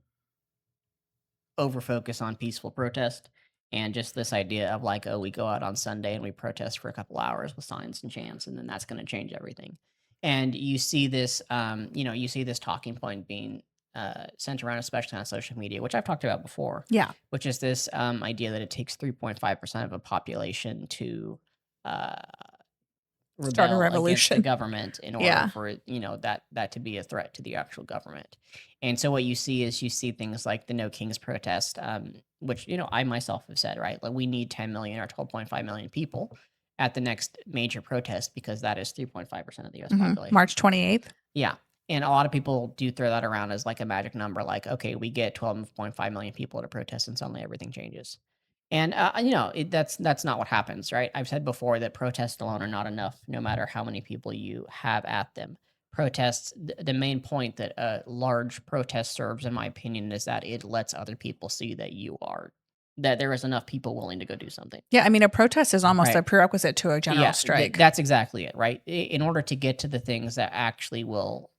over-focus on peaceful protest and just this idea of like, oh, we go out on Sunday and we protest for a couple hours with signs and chants, and then that's going to change everything. And you see this, you see this talking point being sent around, especially on social media, which I've talked about before. Yeah. Which is this idea that it takes 3.5% of a population to Start a rebel against the revolution. government in order for that to be a threat to the actual government. And so what you see is things like the No Kings protest, which I myself have said, right, like we need 10 million or 12.5 million people at the next major protest because that is 3.5% of the U.S. population. March 28th. Yeah. And a lot of people do throw that around as like a magic number, like, okay, we get 12.5 million people to protest and suddenly everything changes. And, that's not what happens, right? I've said before that protests alone are not enough, no matter how many people you have at them. Protests, the main point that a large protest serves, in my opinion, is that it lets other people see that there is enough people willing to go do something. Yeah, I mean, a protest is almost Right. a prerequisite to a general strike. That's exactly it, right? In order to get to the things that actually will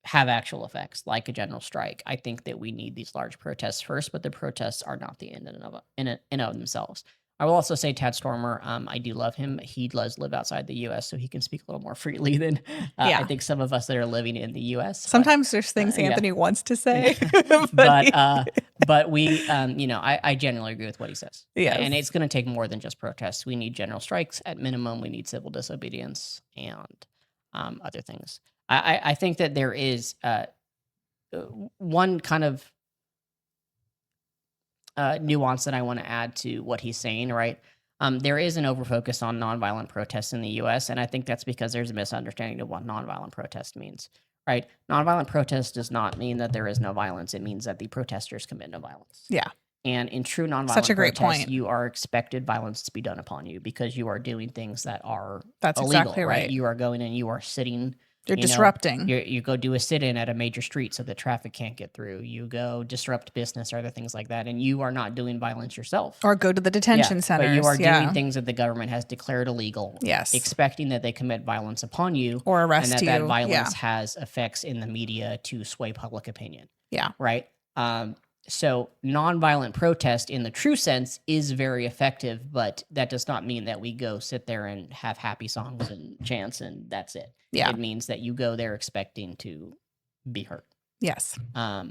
have actual effects, like a general strike, I think that we need these large protests first, but the protests are not the end in and of themselves. I will also say Tad Stormer, I do love him. He does live outside the U.S., so he can speak a little more freely than I think some of us that are living in the U.S. Sometimes there's things Anthony wants to say. But we, I genuinely agree with what he says. Yes. And it's going to take more than just protests. We need general strikes at minimum. We need civil disobedience and other things. I think that there is one kind of nuance that I want to add to what he's saying, right? There is an overfocus on nonviolent protests in the U.S., and I think that's because there's a misunderstanding of what nonviolent protest means, right? Nonviolent protest does not mean that there is no violence. It means that the protesters commit no violence. Yeah. And in true nonviolent Such a great protest, point. you are expected violence to be done upon you because you are doing things that are That's illegal, exactly right. You are going and you are sitting. You're disrupting. You go do a sit-in at a major street so the traffic can't get through. You go disrupt business or other things like that, and you are not doing violence yourself. Or go to the detention centers. But you are doing things that the government has declared illegal. Yes. Expecting that they commit violence upon you. Or arrest and you. that violence has effects in the media to sway public opinion. Yeah. Right? So nonviolent protest in the true sense is very effective, but that does not mean that we go sit there and have happy songs and chants and that's it. Yeah. It means that you go there expecting to be hurt. Yes. Yeah.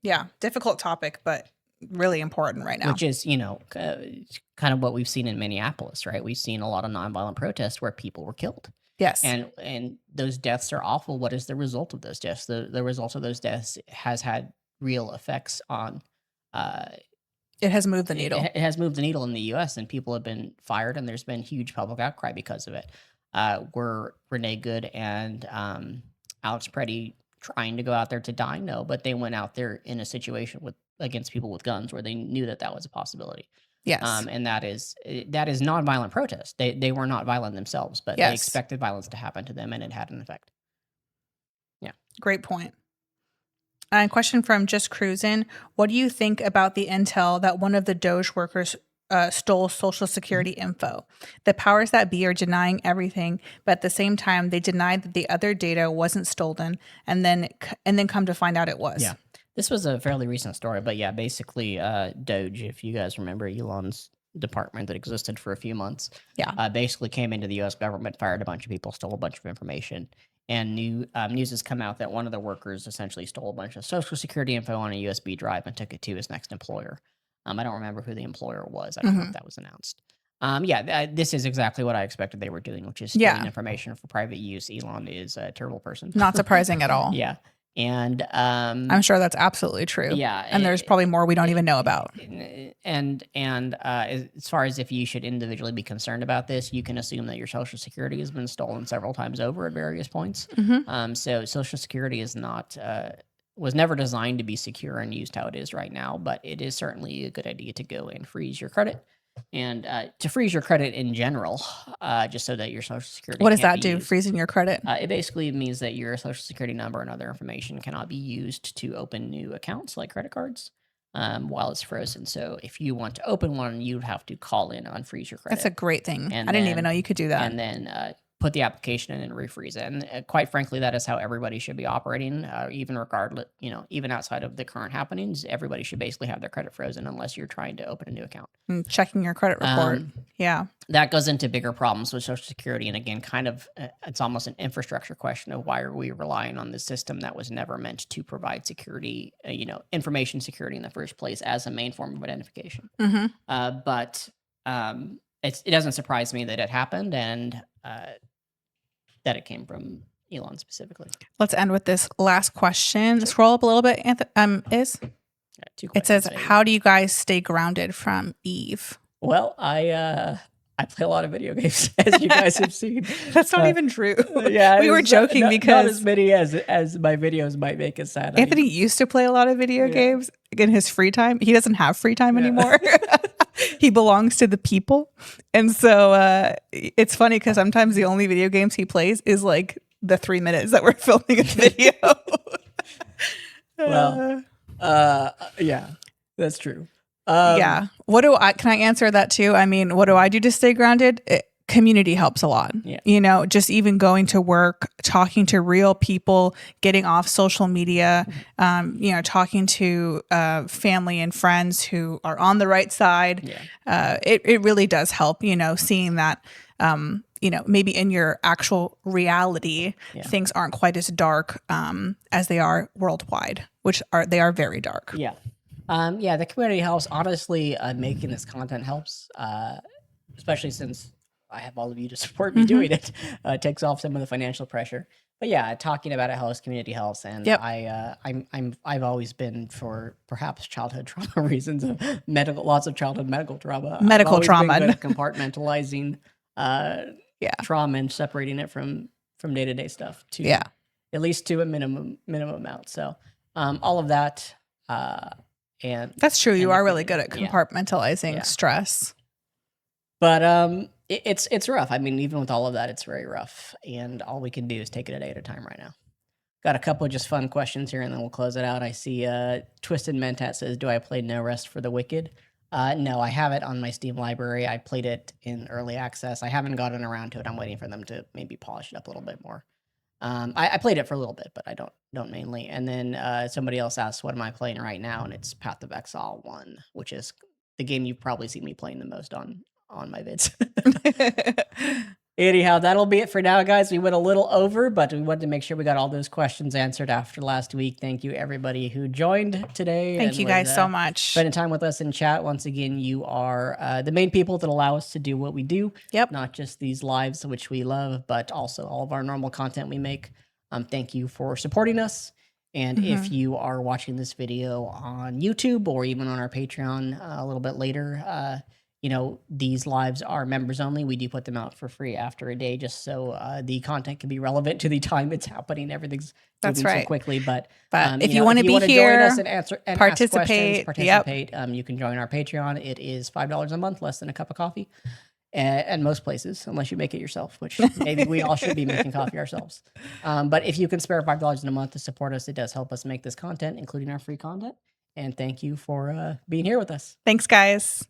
Yeah. Difficult topic, but really important right now. Which is, kind of what we've seen in Minneapolis, right? We've seen a lot of nonviolent protests where people were killed. Yes. And those deaths are awful. What is the result of those deaths? The result of those deaths has had real effects on it has moved the needle. It has moved the needle in the U.S. and people have been fired and there's been huge public outcry because of it. Were Renee Good and Alex Preddy trying to go out there to die? No, but they went out there in a situation against people with guns where they knew that was a possibility. Yes. And that is nonviolent protest. They were not violent themselves, but they Yes. expected violence to happen to them, and it had an effect. Yeah. Great point. And question from Just Cruisin'. What do you think about the intel that one of the Doge workers stole Social Security info? The powers that be are denying everything, but at the same time, they denied that the other data wasn't stolen, and then come to find out it was. Yeah. This was a fairly recent story, but yeah, basically, Doge, if you guys remember Elon's department that existed for a few months, basically came into the U.S. government, fired a bunch of people, stole a bunch of information, and news has come out that one of the workers essentially stole a bunch of Social Security info on a USB drive and took it to his next employer. I don't remember who the employer was. I don't know if that was announced. This is exactly what I expected they were doing, which is stealing information for private use. Elon is a terrible person. Not surprising at all. Yeah. And I'm sure that's absolutely true. Yeah. And there's probably more we don't even know about. And as far as if you should individually be concerned about this, you can assume that your Social Security has been stolen several times over at various points. So Social Security is not was never designed to be secure and used how it is right now, but it is certainly a good idea to go and freeze your credit. And to freeze your credit in general, just so that your Social Security. What does that do? Freezing your credit? It basically means that your Social Security number and other information cannot be used to open new accounts like credit cards while it's frozen. So if you want to open one, you'd have to call in on freeze your credit. That's a great thing. I didn't even know you could do that. And then put the application in and refreeze it. And quite frankly, that is how everybody should be operating, even regardless, even outside of the current happenings. Everybody should basically have their credit frozen unless you're trying to open a new account. And checking your credit report. That goes into bigger problems with Social Security. And again, it's almost an infrastructure question of why are we relying on this system that was never meant to provide security, information security in the first place as a main form of identification. But it doesn't surprise me that it happened and that it came from Elon specifically. Let's end with this last question. Scroll up a little bit, It says, how do you guys stay grounded from Eve? Well, I play a lot of video games, as you guys have seen. That's not even true. Yeah, we were joking because not as many as my videos might make it sad. Anthony used to play a lot of video games in his free time. He doesn't have free time anymore. He belongs to the people, and so it's funny because sometimes the only video games he plays is like the 3 minutes that we're filming a video. Well, yeah, that's true. Can I answer that too? I mean, what do I do to stay grounded? Community helps a lot. Just even going to work, talking to real people, getting off social media, talking to family and friends who are on the right side. It really does help, seeing that, maybe in your actual reality, things aren't quite as dark as they are worldwide, they are very dark. The community helps. Honestly, making this content helps, especially since I have all of you to support me doing it. It takes off some of the financial pressure. But yeah, talking about it helps, community helps, and I've always been, for perhaps childhood trauma reasons, lots of childhood medical trauma. Medical trauma, been good at compartmentalizing trauma and separating it from day to day stuff to at least to a minimum amount. So all of that. And that's true. You are really good at compartmentalizing stress. But it's rough. I mean, even with all of that, it's very rough. And all we can do is take it a day at a time right now. Got a couple of just fun questions here, and then we'll close it out. I see Twisted Mentat says, do I play No Rest for the Wicked? No, I have it on my Steam library. I played it in early access. I haven't gotten around to it. I'm waiting for them to maybe polish it up a little bit more. I played it for a little bit, but I don't mainly. And then somebody else asked, what am I playing right now? And it's Path of Exile 1, which is the game you've probably seen me playing the most on my vids. Anyhow, that'll be it for now, guys. We went a little over, but we wanted to make sure we got all those questions answered after last week. Thank you, everybody who joined today. Thank you guys so much. Spending time with us in chat. Once again, you are the main people that allow us to do what we do. Yep. Not just these lives, which we love, but also all of our normal content we make. Thank you for supporting us. And if you are watching this video on YouTube or even on our Patreon a little bit later, these lives are members only. We do put them out for free after a day, just so the content can be relevant to the time it's happening. Everything's That's moving so right. quickly, but But if you want to be wanna join us here, and answer and ask questions, participate. Yep. participate, you can join our Patreon. It is $5 a month, less than a cup of coffee, at most places, unless you make it yourself, which maybe we all should be making coffee ourselves. But if you can spare $5 in a month to support us, it does help us make this content, including our free content. And thank you for being here with us. Thanks, guys.